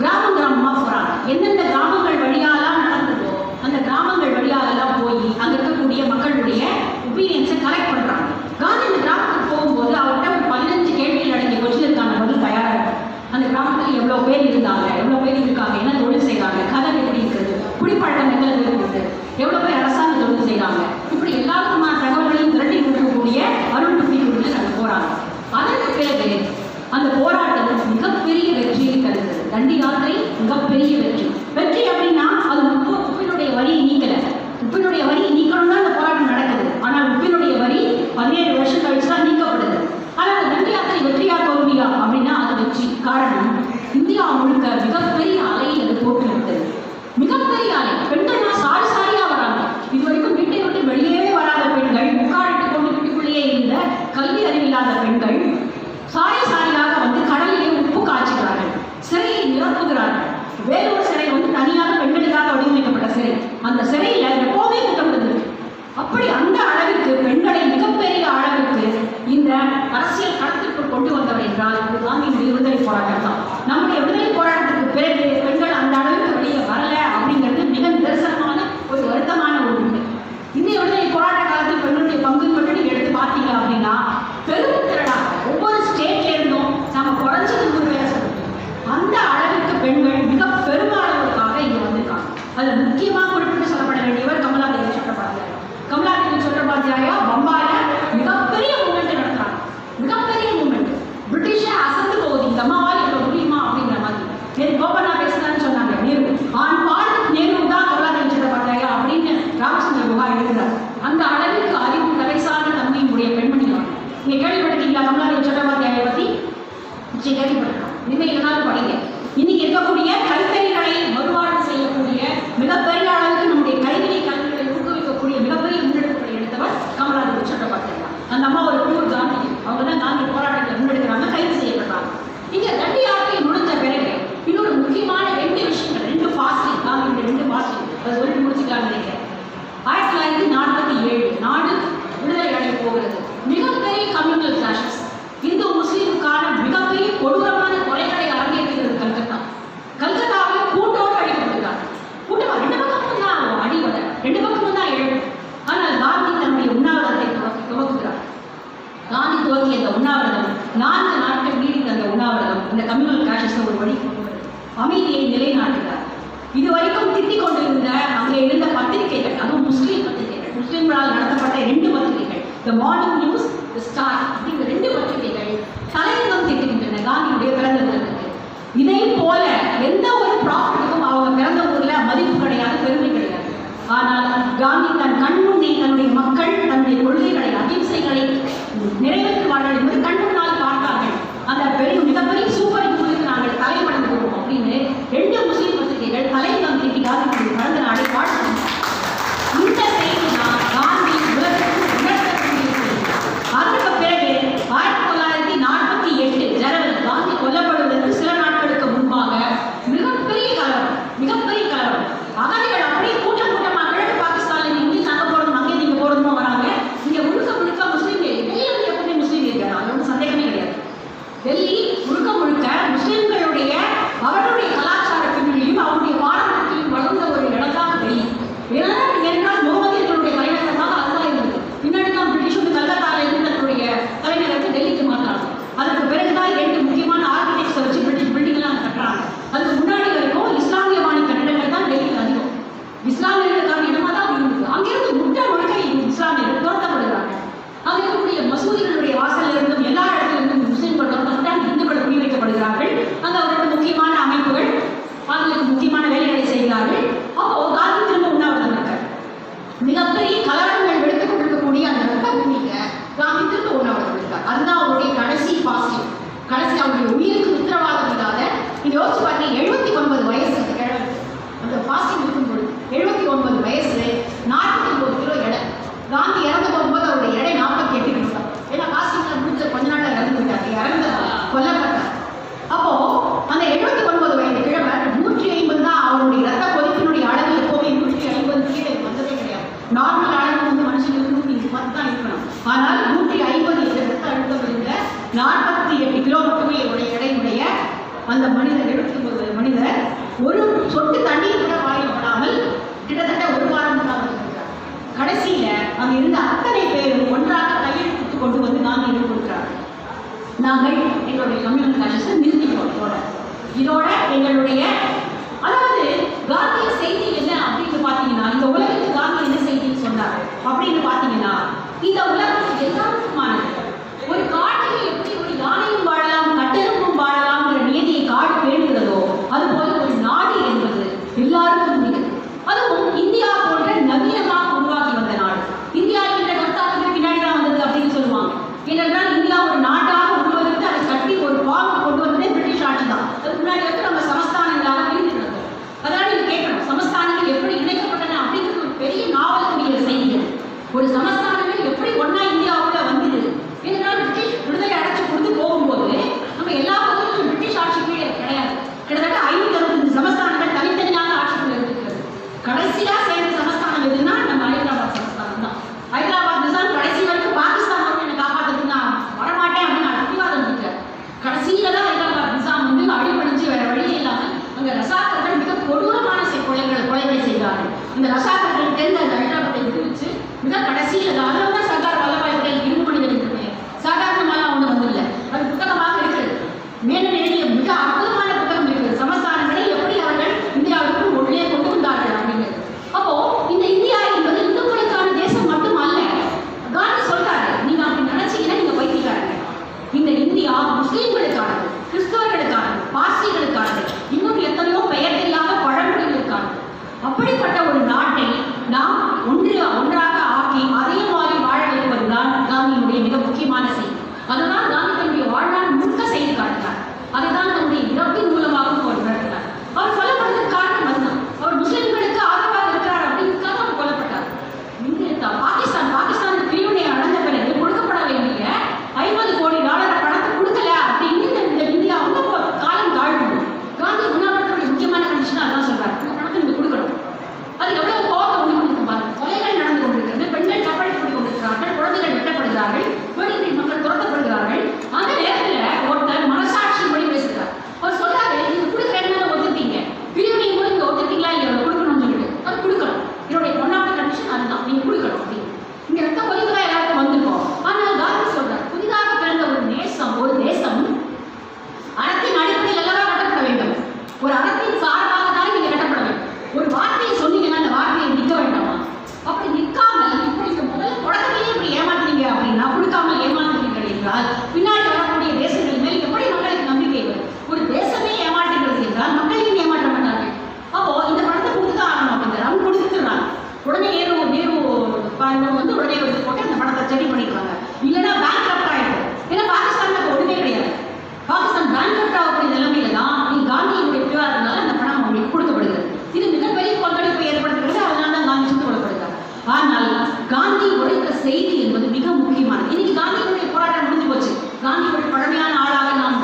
கிராமமா போறாங்க. எந்தெந்த கிராமங்கள் வழியாலாம் நடந்ததோ அந்த கிராமங்கள் வழியாலாம் போய் அங்க இருக்கக்கூடிய மக்களுடைய ஒப்பீனியன்ஸை கலெக்ட் பண்றாங்க. காந்தி இந்த கிராமத்துக்கு போகும்போது அவர்கிட்ட ஒரு 15 கேள்விகள் அடங்கிய கொஸ்டினுக்கான பதில் தயாரா இருக்கு. அந்த கிராமத்தில் எவ்வளவு பேர் இருந்தாங்க, எவ்வளவு பேர் இருக்காங்க, என்ன தொழில் செய்யறாங்க, கதை எப்படி இருக்குது, குடிப்பழக்கம் எவ்வளவு இருக்குது, எவ்வளவு பேர் அரசாங்க தொழில் செய்யறாங்க, இப்படி எல்லாருக்குமான தகவல்களையும் திரட்டி கொடுக்கக்கூடிய அருண் குப்ரி குழுவில் நாங்கள் போறாங்க. அதற்கு பிறகு அந்த போராட்டம் மிகப்பெரிய வெற்றியை தருகிறது. தண்டி யாத்திரை மிகப்பெரிய வெற்றி அப்படின்னா அது உப்பினுடைய வரியை நீக்கல. உப்பினுடைய வரியை நீக்கணும்னா அந்த போராட்டம் நடக்குது. ஆனால் உப்பினுடைய வரி 17 வருஷம் கழிச்சு தான் நீக்கப்படுது. ஆனால் தண்டி யாத்திரை வெற்றியா தோல்வியா அப்படின்னா அது வெற்றி. காரணம், இந்தியா முழுக்க மிகப்பெரிய அலையை அது போட்டுவிட்டது. மிகப்பெரிய அலை. பெண்கள்லாம் சாரியா வராங்க. இதுவரைக்கும் வீட்டை விட்டு வெளியே வராத பெண்கள், முக்காடிட்டு கொண்டு வீட்டுக்குள்ளேயே இருந்த கல்வி அறிவில்லாத பெண்கள் சாரியாக வந்து கடலிலே உப்பு காய்ச்சுகிறார்கள், சிறையை நிரப்புகிறார்கள். வேறொரு சிறை வந்து தனியாக பெண்களுக்காக வடிவமைக்கப்பட்ட சிறை. அந்த சிறையில எப்போவுமே கூட்டம் இருந்தது. அப்படி அந்த அளவிற்கு பெண்களை மிகப்பெரிய அளவிற்கு இந்த அரசியல் களத்திற்குள் கொண்டு வந்தவர் என்றால் இது காந்தியினுடைய விடுதலை போராட்டம் தான். நம்முடைய விடுதலை போராட்டத்துக்கு பிறகு பெண்கள் அந்த அளவுக்கு வெளியே வரல அப்படிங்கிறது மிக நிதர்சனமான ஒரு வருத்தமான ஒரு உண்மை. இந்திய விடுதலை போராட்ட காலத்தில் பெண்களுடைய பங்கு மட்டும் நீங்க எடுத்து பார்த்தீங்க அப்படின்னா பெரும் திரளாக ஒவ்வொரு ஸ்டேட்ல இருந்தும் நம்ம குறைஞ்சது 100 பேரை சொல்லுவோம். அந்த அளவுக்கு பெண்கள் மிக பெரும்பாலானவர்களுக்காக இங்க வந்திருக்காங்க. அது முக்கியமாக குறிப்பிட்டு சொல்லப்பட வேண்டியவர் கமலாதேவி சட்டபாத்தியாயா. கமலாதேவி சட்டபாத்தியாயா பம்பாயில மிகப்பெரிய மூமெண்ட் நடத்துறாங்க. மிகப்பெரிய மூமெண்ட். பிரிட்டிஷை அசந்து போகுது. இந்த அம்மாவால் இவ்வளவு முடியுமா அப்படிங்கிற மாதிரி நேரு கோபனா பேசுனான்னு சொன்னாங்க. நேரு ஆண் பால் நேரு தான் கமலாதேவி சட்டபாத்தியாயா அப்படின்னு ராமச்சந்திர குஹா எழுதுறாரு. அந்த அளவிற்கு அறிவு கலைசார்ந்த தன்மையினுடைய பெண்மணி தான். நீங்க கேள்விப்பட்டிருக்கீங்களா கமலாதேவி சட்டபாத்தியாயை பத்தி? கேள்விப்பட்டிருக்கோம். இனிமேல் என்னாலும் படிங்க. இன்னைக்கு இருக்கக்கூடிய கைத்தறிகளை மறுவாழ்வு செய்யக்கூடிய மிகப்பெரிய அளவுக்கு நம்முடைய கைவினை கல்விகளை ஊக்குவிக்கக்கூடிய மிகப்பெரிய முன்னெடுப்புகளை எடுத்தவர் கமலாதேவி சட்டபாத்தியாயா. அந்த அம்மா ஒரு பியூர் காந்தி. அவங்க தான் காந்தி போராட்டங்களை முன்னெடுக்கிறாங்க, கைது செய்யப்படுறாங்க. இங்க தண்டி யாத்திரை முடிந்த பிறகு இன்னொரு முக்கியமான 2 விஷயங்கள், 2 பாசிட்டிவ், காந்தியுடைய 2 பாசிட்டிவ் அதை சொல்லிட்டு முடிச்சுக்கலாம்னு நினைக்கிறேன். 1947 நாடு விடுதலை அடைய போகிறது. மிகப்பெரிய கம்யூனல் கிளாஷஸ், இந்து முஸ்லீமுக்கான மிகப்பெரிய கொடூரமான கொலைகளை அரங்கேற்றுகிறது கல்கத்தாவில் கூட்டோடு அழிக்கப்பட்டிருக்காங்க. கூட்டம் 2 பக்கமும் தான் அடிவடை, 2 பக்கமும் தான் இழப்பு. ஆனால் காந்தி தன்னுடைய உண்ணாவிரத்தை துவக்குகிறார். காந்தி துவக்கிய அந்த உண்ணாவிரதம் 4 நாட்கள் நீடித்த அந்த உண்ணாவிரதம் இந்த கம்யூனல் கிளாஷஸ் ஒரு வழி கொண்டு வருது. அமைதியை நிலைநாட்டுகிறார். இதுவரைக்கும் திட்டிக் கொண்டிருந்த அங்கே இருந்த பத்திரிகைகள், அதுவும் முஸ்லீம் பத்திரிகைகள், முஸ்லீம்களால் நடத்தப்பட்ட 2 பத்திரிகைகள், the morning news, the star அப்படிங்கிற 2 பத்திரிகைகள் தலைமுகம் திட்டுகின்றன காந்தியுடைய பிறந்த தினத்துக்கு. இதை போல எந்த ஒரு ப்ராஃபிட்டுக்கும் அவங்க பிறந்த ஊர்ல மதிப்பு கிடையாது, பெருமை கிடையாது. ஆனால் காந்தி தன் கண் முன்னே தன்னுடைய மக்கள் தன்னுடைய கொள்கைகளை அகிம்சைகளை நிறைவேற்றி வாழ்கள் என்பது கண் முன்னால் பார்த்தார்கள். அந்த மிகப்பெரிய சூப்பர் இங்குக்கு நாங்கள் தலைவணங்குவோம் அப்படின்னு 2 முஸ்லிம் பத்திரிகைகள் தலைமுகம் திட்டி காந்தியுடைய பிறந்த நாளை வாழ்த்துகின்றன. இந்த செய்தி தான் காந்தி உலகத்துக்கு உணர்த்தக்கூடிய செய்தி. அதற்கு பிறகு 1948 ஜனவரி காந்தி கொல்லப்படுவதற்கு சில நாட்களுக்கு முன்பாக மிகப்பெரிய கலவரம். அகதிகள் அப்படியே கூட்டம் கூட்டமாக கிழக்கு பாகிஸ்தானில் இங்கே நாங்கள் போடணும், அங்கே நீங்க போடணுமோ வராங்க. இங்கே முழுக்க முஸ்லீம்கள், டெல்லி வந்து எப்பவுமே முஸ்லீம் இருக்கிறாங்க, அது ஒன்றும் சந்தேகமே கிடையாது. டெல்லி முழுக்க முஸ்லிம்களுடைய அவருடைய கலாச்சார பின்னணியும் அவருடைய பாரம்பரியத்தையும் வளர்ந்த ஒரு இடம் தான் டெல்லி. ஏனென்றால் முகமதியர்களுடைய தலைநகரமாக அதுதான் இருந்தது. பின்னாடி தான் பிரிட்டிஷ் வந்து கல்கத்தாவில் இருந்து தன்னுடைய தலைநகரத்தை டெல்லிக்கு மாற்றாங்க. அதுக்கு பிறகுதான் 2 முக்கியமான ஆர்கிடெக்ட்ஸை வச்சு பிரிட்டிஷ் பில்டிங்லாம் கட்டுறாங்க. அதுக்கு முன்னாடி வரைக்கும் இஸ்லாமிய பாணி கட்டிடங்கள் தான் டெல்லியில் அதிகம். இஸ்லாமியர்களுக்கான இடமா தான் இருந்தது. அங்கிருந்து முழுக்க இஸ்லாமியர்கள் துரத்தப்படுகிறாங்க. அங்கே இருக்கக்கூடிய மசூதிகளுடைய வாசலில் இருந்தும் எல்லா இடத்திலிருந்தும் முஸ்லிம்கள் துரத்தப்பட்டு இந்துக்கள் குடி வைக்கப்படுகிறார்கள். அங்கே அவர்களுக்கு முக்கியமான அமைப்புகள் அவர்களுக்கு முக்கியமான வேலைகளை செய்கிறார்கள். அப்போ காந்தி திரும்ப உண்ணாவிரதம் இருக்கார். மிகப்பெரிய கலவரங்கள் வெடித்துக் கொண்டிருக்கக்கூடிய அந்த ரத்த பூமியில காந்தி திரும்ப உண்ணாவிரதம் இருக்கார். அதுதான் அவருடைய கடைசி பாசியம், கடைசி அவருடைய உயிருக்கு உத்தரவாதம் இல்லாத. நீங்க யோசிச்சு பாருங்க, 79 வயசு அந்த பாசியம் இருக்கும்போது 79 வயசு 49 கிலோ எடை. காந்தி இறந்து போகும்போது அவருடைய எடை 48 கிலோ தான். ஏன்னா பாசியம்ல முடிஞ்ச கொஞ்ச நாள் இறந்து விட்டார், கொல்லப்பட்டார். அப்போ அந்த 79 வயது கிழமை 150 தான் அவருடைய ரத்த கொதிப்பினுடைய அளவு. எப்போவுமே 150 கீழே வந்ததே கிடையாது. நார்மல் அளவு வந்து மனுஷங்களுக்கு 110 தான் இருக்கணும். ஆனால் 150 ரத்த அழுத்தம் இருந்த 48 கிலோ மட்டுமே எடையுடைய அந்த மனிதர், 79 மனிதர் ஒரு சொட்டு தண்ணீர் கூட வாயில்படாமல் கிட்டத்தட்ட 1 வாரம் தான் இருக்கிறார். கடைசியில அங்க இருந்த அத்தனை பேரும் ஒன்றாக கையெழுத்து கொண்டு வந்து காந்தி கொடுக்கிறார். நாங்கள் எங்களுடைய கம்யூனிஸ்ட் ஆட்சியை நிறுத்திக்கிறோம். இதோட எங்களுடைய அதாவது காந்திய செய்தி என்ன அப்படின்னு பார்த்தீங்கன்னா, இந்த உலகத்துக்கு காந்தி என்ன செய்தின்னு சொன்னார் அப்படின்னு பார்த்தீங்கன்னா, இந்த உலகம் எல்லாருக்குமானது. ஒரு காட்டில் எப்படி ஒரு யானையும் வாழலாம், கட்டெரும்பும் வாழலாம்ங்கிற நியதியை காடு பேணுகிறதோ அதுபோல ஒரு நாடு என்பது எல்லாருக்கும் மிக, அதுவும் இந்தியா போன்ற நவீனமாக உருவாக்கி வந்த நாடு. இந்தியா என்ற கருத்தாக்கங்கள் பின்னாடி தான் வந்தது அப்படின்னு சொல்லுவாங்க. ஏனென்றால் இந்தியா ஒரு நாட்டாக உருவதற்கு அதை கட்டி ஒரு பாம்பு கொண்டு வந்ததே பிரிட்டிஷ் ஆட்சி தான். அதுக்கு முன்னாடி வந்து நம்ம சமஸ்தானங்களாக பிரிந்திருந்தோம். அதனால நீங்க கேட்கணும், சமஸ்தானங்கள் எப்படி இணைக்கப்பட்டன அப்படிங்கிறது ஒரு பெரிய நாவலுக்குரிய செய்திகள். ஒரு சமஸ்தானங்கள் எப்படி ஒன்னா இந்தியாவுக்குள்ள வந்தது. ஏனென்றால் பிரிட்டிஷ் விடுதலை அடைச்சு கொடுத்து போகும்போது நம்ம எல்லா பகுதியும் பிரிட்டிஷ் ஆட்சி கீழே கிடையாது. கிட்டத்தட்ட 565 சமஸ்தானங்கள் தனித்தனியாக ஆட்சிக்குள்ள இருக்கிறது. கடைசியா சேர்ந்த சமஸ்தானம் எதுன்னா நம்ம ஹைதராபாத் சமஸ்தானம் தான். ஹைதராபாத் நிசாம் கடைசி வரைக்கும் பாகிஸ்தான் வந்து என்னை காப்பாற்றுறதுக்கு நான் வரமாட்டேன் அப்படின்னு அடிவாதம் இருக்கிறேன். கடைசியில தான் ஹைதராபாத் நிசாம் வந்து அடிபணிஞ்சு வேற வழியே இல்லாமல் அங்க ரசாக்கர்கள் மிக கொடூரமான கொலைகளை செய்தார்கள். இந்த ரசாக்கர்கள் தெரிந்த அந்த ஹைதராபாத்தை விடுவிச்சு மிக கடைசியில தான் அதனால்தான் சர்தார் வல்லபாய் பட்டேல் இரும்பு மனிதன் இருக்குமே சாதாரணமாக ஒன்று வந்துடல. அது புத்தகமாக இருக்கிறது. மேலும் எழுதிய மிக அற்புதமான புத்தகம் இருக்கிறது. சமஸ்தானங்களை எப்படி அவர்கள் இந்தியாவிற்கு உள்ளே கொண்டு வந்தார்கள் அப்படிங்கிறது. அப்போ இந்த இந்தியா என்பது இந்துக்களுக்கான தேசம் மட்டும் அல்ல. காந்தி சொல்றாரு, நீங்க அப்படி நினைச்சீங்கன்னா நீங்க பைத்தியக்காரங்க. இந்த இந்தியா முஸ்லீம்களுக்கானது, கிறிஸ்தவர்களுக்கானது, பார்சிகளுக்கானது, இன்னும் எத்தனையோ பெயர் தெரியாத பழங்குடிகளுக்கானது. அப்படிப்பட்ட ஒரு நாட்டை நாம் ஒன்றாக ஆக்கி அதே மாதிரி வந்து உடனே வந்து போட்டு அந்த பணத்தை செடி பண்ணிருக்காங்க. இல்லைன்னா பேங்க் ஆயிடும். ஏன்னா பாகிஸ்தானுக்கு ஒண்ணுமே கிடையாது. பாகிஸ்தான் பேங்க் ஆகக்கூடிய நிலைமையில தான் காந்தியினுடைய பிரிவாதனால அந்த பணம் அவங்களுக்கு கொடுக்கப்படுகிறது. இது மிகப்பெரிய பங்களிப்பை ஏற்படுத்துகிறது. அதனால தான் காந்தி சுட்டுக் கொல்லப்படுகிறார். ஆனால் காந்தி உழைத்த செய்தி என்பது மிக முக்கியமானது. இன்னைக்கு காந்தியினுடைய போராட்டம் முடிஞ்சு போச்சு. காந்தியுடைய பழமையான ஆளாக நாம்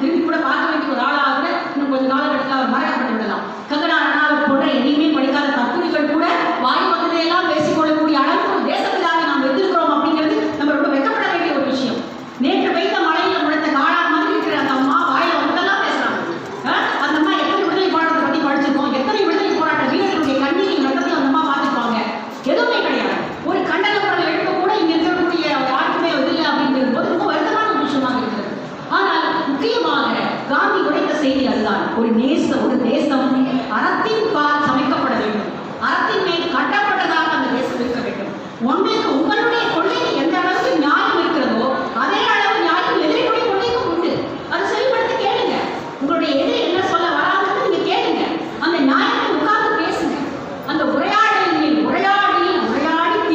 திரும்பி கூட பார்க்க வேண்டிய ஒரு ஆளாக இன்னும் கொஞ்ச காலகட்டத்தில் அவர் மறைக்கப்பட்டு விடலாம். கங்கனா ரனாவத் போன்ற எதையுமே படிக்காத தற்கொலைகள் கூட வாய் வந்ததையெல்லாம் பேசிக்கொள்ளக்கூடிய அளவுக்கு ஒரு தேசப்பிதாவை நாம் வைத்திருக்கிறோம் அப்படிங்கிறது நம்ம ரொம்ப வெட்கப்பட வேண்டிய ஒரு விஷயம். நேற்று வைத்த மழையில முளைத்த காடா மாதிரி இருக்கிற அந்த அம்மா வாயில வந்தெல்லாம் பேசுறாங்க. அந்த அம்மா எத்தனை விடுதலை போராட்டத்தை பத்தி படிச்சிருக்கோம், எத்தனை விடுதலை போராட்ட வீரர்களுடைய கண்ணீரையும் ரத்தத்தையும் அந்த அம்மா பார்த்துருப்பாங்க. எதுவுமே கிடையாது. ஒரு கண்டன குரல் எழுப்ப கூட இங்க இருக்கக்கூடிய யாருக்குமே இல்லை அப்படிங்கிறது போது ரொம்ப வருத்தமான ஒரு விஷயமாக இருக்கிறது. ஆனால் முக்கியமாக காந்தி உடைத்த செய்தி அதுதான். ஒரு தேசம் அறத்தின் பால் சமைக்கப்பட வேண்டும். அறத்தின் மேல் கட்டப்பட்டதாக அந்த தேசம் இருக்க வேண்டும். உங்களுக்கு உங்களுடைய கொள்கைக்கு எந்த அளவுக்கு நியாயம் இருக்கிறதோ அதே அளவு நியாயம் எதிரியுடைய கொள்கைக்கும் உண்டு. அதை செயல்படுத்தி கேளுங்க. உங்களுடைய எதிரி என்ன சொல்ல வராங்கன்னு நீங்க கேளுங்க. அந்த நியாயத்தை உட்கார்ந்து பேசுங்க. அந்த உரையாடலில் உரையாடி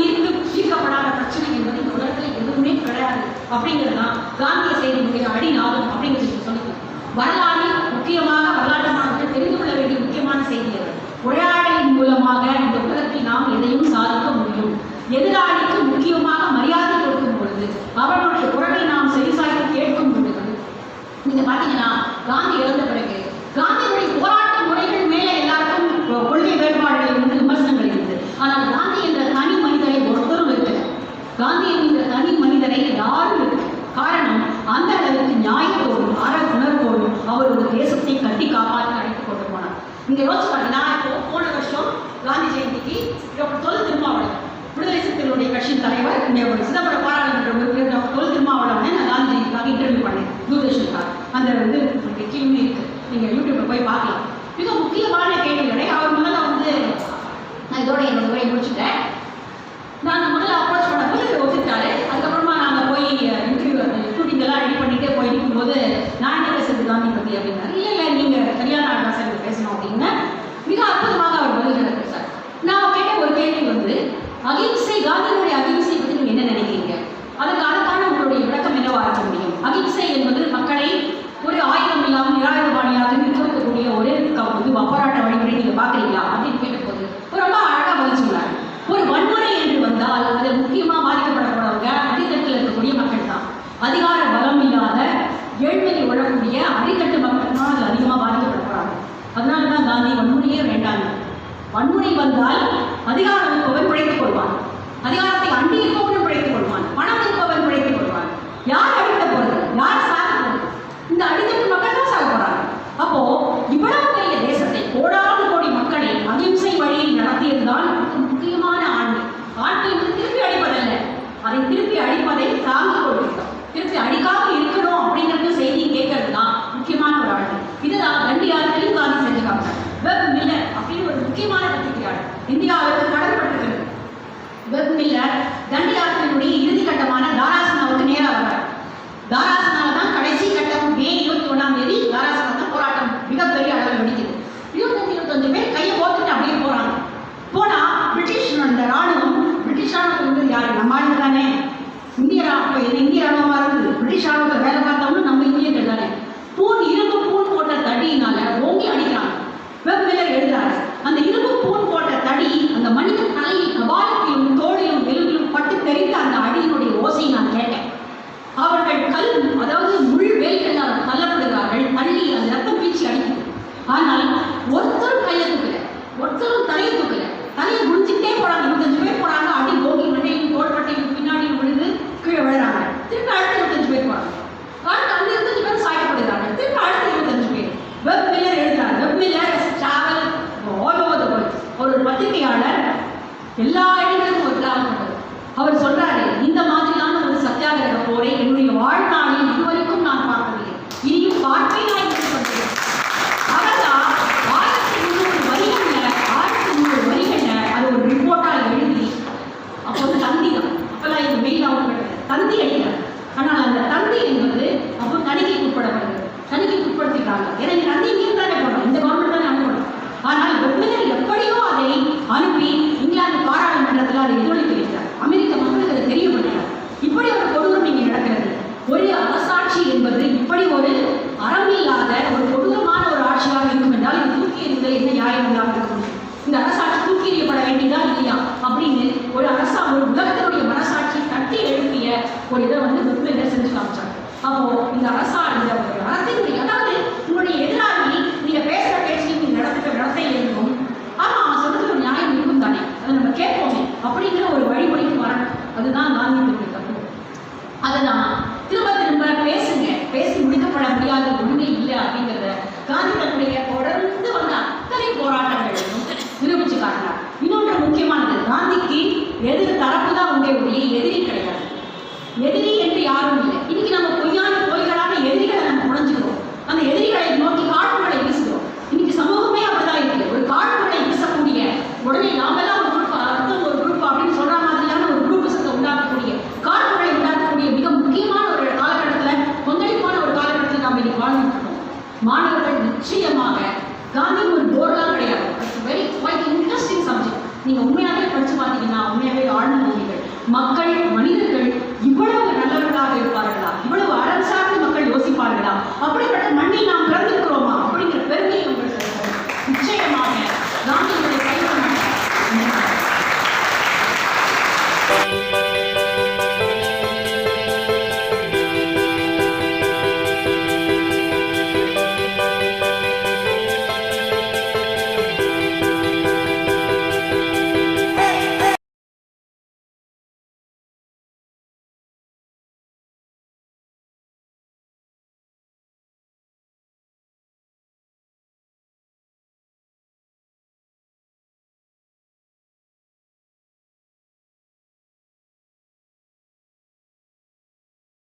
தீர்க்கப்படாத பிரச்சனை என்பது இந்த உலகத்தில் எதுவுமே கிடையாது அப்படிங்கிறதுதான் காந்திய செய்தியுடைய அடிநாதம் அப்படிங்கிறது சொல்லுங்க. வரலாறு முக்கியமாக வரலாற்று மாணவர்கள் தெரிந்து கொள்ள வேண்டிய முக்கியமான செய்திகள். உரையாடலின் மூலமாக இந்த உலகத்தில் நாம் எதையும் சாதிக்க முடியும். எதிராளிக்கு முக்கியமாக மரியாதை கொடுக்கும் பொழுது, அவர்களுடைய குரலை நாம் செவிசாய்த்து கேட்கும் பொழுது, நீங்க பாத்தீங்கன்னா காந்தி இறந்த பிறகு காந்தியுடைய போராட்ட முறைகள் மேல எல்லாருக்கும் கொள்கை வேறுபாடுகள் இருந்து விமர்சனங்கள் இருந்தது. ஆனால் காந்தி என்ற தனி மனிதரை ஒருத்தரும் இருக்கிற காந்தி என்கிற தனி மனிதரை யாரும் இருக்கு. காரணம், அந்த அளவுக்கு நியாயத்தோடும் அற உணர்வோடும் அவர் ஒரு தேசத்தை கட்டி காப்பாற்றி அழைத்துக் கொண்டு போனார். நீங்க யோசிச்சு பாருங்க. நான் இப்போ போன வருஷம் காந்தி ஜெயந்திக்கு டாக்டர் தொல் திருமாவளவன், விடுதலை சிறுத்தைகளுடைய கட்சியின் தலைவர், சிதம்பரம் பாராளுமன்ற உறுப்பினர் டாக்டர் தொல் திருமாவளவனை நான் காந்தி ஜெயந்திக்காக இன்டர்வியூ பண்ணேன் தூர்தர்ஷனுக்காக. அந்த வந்து கீழே இருக்கு, நீங்க யூடியூப்ல போய் பார்க்கலாம். மிக முக்கியமான கேள்விகளை அவர் முதல்ல வந்து நான் இதோட என்னோட உரையை முடிச்சுட்டேன். நான் முதல்ல அப்ரோச் பண்ணும்போது ஒத்துக்கிட்டாரு. அதுக்கப்புறமா நாங்கள் போய் இன்டர்வியூ ஷூட்டிங் எல்லாம் ரெடி பண்ணிட்டு போய் இருக்கும்போது நான் என்ன பேசுறது காந்தி பற்றி அப்படின்னாரு. இல்லை நீங்க சரியான ஆள் சார் பேசணும் அப்படின்னு மிக அற்புதமாக அவர் பதில்களை பேசார். நான் கேட்ட ஒரு கேள்வி வந்து, அகிம்சை, காந்தியினுடைய அகிம்சை பற்றி நீங்க என்ன நினைக்கிறீங்க? அதுக்கான உங்களுடைய விளக்கம் என்னவா இருக்க முடியும்? அகிம்சை என்பது மக்களை ஒரு ஆயுதம் இல்லாமல் நிராயுதபாணியாக நிறுத்தக்கூடிய ஒரு போராட்ட வழிமுறை நீங்க பாக்குறீங்களா அப்படின்னு கேட்டபோது ரொம்ப அழகா பதில் சொன்னார். ஒரு வன்முறை என்று வந்தால் அதில் முக்கியமா பாதிக்கப்படப்படுறவங்க அடித்தட்டில் இருக்கக்கூடிய மக்கள் தான். அதிகார பலம் இல்லாத ஏழ்மையை உழக்கூடிய அடித்தட்டு மக்கள் தான் அதில் அதிகமாக பாதிக்கப்படப்படுறாங்க. அதனாலதான் காந்தி வன்முறையே வேண்டாங்க. வன்முறை வந்தால் அதிகாரம் இருப்பவன் பிழைத்துக் கொள்வான், அதிகாரத்தை அண்டி இருப்பவனும் பிழைத்துக் கொள்வான், பணம் இருப்பவன் பிழைத்துக் கொள்வான். யார் அடிக்க போறது? யார் சாக போறது? இந்த அடித்தட்டு மக்கள் தான் சாக போறாங்க. அப்போ இவ்வளவு பெரிய தேசத்தை, கோடானு கோடி மக்களை அகிம்சை வழியில் நடத்தியதுதான் முக்கியமான ஆண்மை. ஆண்மை வந்து திருப்பி அடிப்பதல்ல, அதை திருப்பி அடிப்பதை தாங்கிக் கொள்கிறோம். திருப்பி அடிக்காம இருக்கணும் அப்படிங்கிறது செய்தி கேட்கறது தான் முக்கியமான ஒரு ஆண்மை. இதுதான் தண்டியாளர்களையும் காந்தி செஞ்சுக்காங்க. வெப் மில்லர் அப்படின்னு ஒரு முக்கியமான பத்திரிகையாளர் இந்தியாவுக்கு கடன்பட்டிருக்கிறது. வெப் மில்லர் தண்டியாளர்களுடைய இறுதி கட்டமான தாராசனாவுக்கு நேராக வர்றார். தாராசனால தான் கடைசி கட்டம் மே 21ஆம் தேதி தாராசனா தான் போராட்டம் மிகப்பெரிய அளவில் வெடிக்குது. 25 பேர் கையை போட்டுட்டு அப்படியே போறாங்க. போனா பிரிட்டிஷ் அந்த ராணுவம், பிரிட்டிஷ் ராணுவம் வந்து யாரு? நம்ம ஆளுங்க தானே. இந்திய ராணுவமா இருந்தது. பிரிட்டிஷ் ராணுவத்தை வேலை பார்த்தவங்களும் நம்ம இந்தியர்கள் தானே. இரும்பு பூன் போட்ட தடியினால ஓங்கி அடிக்கிறாங்க. வெப் மில்லர் எழுதுறாரு, அந்த இரும்பு பூன் போட்ட தடி அந்த மனித தலையில் கபாலத்திலும் தோளிலும் எலும்பிலும் பட்டு தெரிந்த அந்த அடியினுடைய ஓசையை நான் கேட்டேன். அவர்கள் அதாவது முள் வேல்கள் அவர் தள்ளப்படுகிறார்கள். தள்ளி அந்த ரத்தம் பீச்சி அடிக்குது. ஆனால் ஒருத்தரும் கையை தூக்கல, ஒருத்தரும் தலையை தூக்கல. தலையை குடிச்சுட்டே போறாங்க. 25 பேர் போறாங்க. அடி ஓங்கி மண்டையும் தோள்பட்டையும் பின்னாடியும் விழுந்து கீழே விழுறாங்க. திரும்ப அடுத்த 25 பேர் போறாங்க. அடுத்து அந்த 25 பேர் சாயப்படுகிறாங்க. திரும்ப அடுத்த 25 பேர். வெப் மில்லர் எழுதுறாரு. Web Miller travel all over the world. ஒரு பத்திரிகையாளர் எல்லா இடங்களுக்கும் ஒரு டிராவல் பண்றாரு. அவர் சொல்றாரு, இந்த மாதிரியான ஒரு சத்தியாகிரக போரை என்னுடைய வாழ்நாளில் இதுவரைக்கும் நான் பார்த்ததில்லை, இனியும் பார்ப்பேன். நான் சொல்றேன். அவர்தான் 1300 வரிகள்ல அது ஒரு ரிப்போர்ட்டால் எழுதி, அப்போது தந்தியம், அப்பெல்லாம் இந்த மெயில் அவுட் தந்தி அடிக்கிறார். ஆனால் அந்த தந்தி என்பது அப்போ தணிக்கைக்கு உட்படப்படுது. தணிக்கைக்கு உட்படுத்திட்டாங்க. ஏன்னா இந்த தந்தி இங்கே தானே போடணும், இந்த கவர்மெண்ட் தானே அனுப்பணும். ஆனால் வெப்மில்லர் எப்படியோ அதை அனுப்பி இங்கிலாந்து பாராளுமன்றத்தில் அதை எதிரொலிக்க ஒரு இதை வந்து வெப்பநிலை செஞ்சு காமிச்சாங்க. அப்போ இந்த இந்த அறத்தினுடைய, அதாவது உங்களுடைய எதிராளி நீங்க பேசுற பேச்சு நீங்க நடத்துகிற நடத்தையிலும் அவன் சொல்றது ஒரு நியாயம் இருக்கும் தானே, அதை நம்ம கேட்போமே அப்படிங்கிற ஒரு வழிமுறைக்கு வரணும். அதுதான் காந்தியினுடைய தத்துவம். அதை நான் திரும்ப திரும்ப பேசுங்க, பேசி முடிக்கப்பட முடியாத உண்மை இல்லை அப்படிங்கிறத காந்தி தன்னுடைய தொடர்ந்து வந்த அத்தனை போராட்டங்களையும் நிரூபிச்சு காட்டினார். இன்னொன்று முக்கியமானது, காந்திக்கு எதிர் தரப்பு தான் உண்டே ஒழிய எதிரி கிடையாது. எதிரி என்று யாரும் இல்லை. இன்னைக்கு நம்ம பொய்களான எதிரிகளை நம்ம உணர்ந்துக்கிறோம். அந்த எதிரிகளை நோக்கி காட்டுகளை வீசுகிறோம். இன்னைக்கு சமூகமே அப்படிதான் இருக்கு. ஒரு காட்டுகளை வீசக்கூடிய உடனே நாமெல்லாம் ஒரு குரூப், அடுத்த ஒரு குரூப் அப்படின்னு சொல்ற மாதிரியான ஒரு குரூப் உண்டாக்கக்கூடிய காட்டுகளை உண்டாக்கக்கூடிய மிக முக்கியமான ஒரு காலகட்டத்தில், கொந்தளிப்பான ஒரு காலகட்டத்தில் நாம் இன்னைக்கு வாழ்ந்துட்டு இருக்கோம். மாணவர்கள் நிச்சயமாக காந்தி ஒரு போர்லாம் கிடையாது. Very quite interesting subject. நீங்க உண்மையாகவே படிச்சு பார்த்தீங்கன்னா உண்மையாகவே ஆழ்ந்த நம்பிக்கை மக்கள்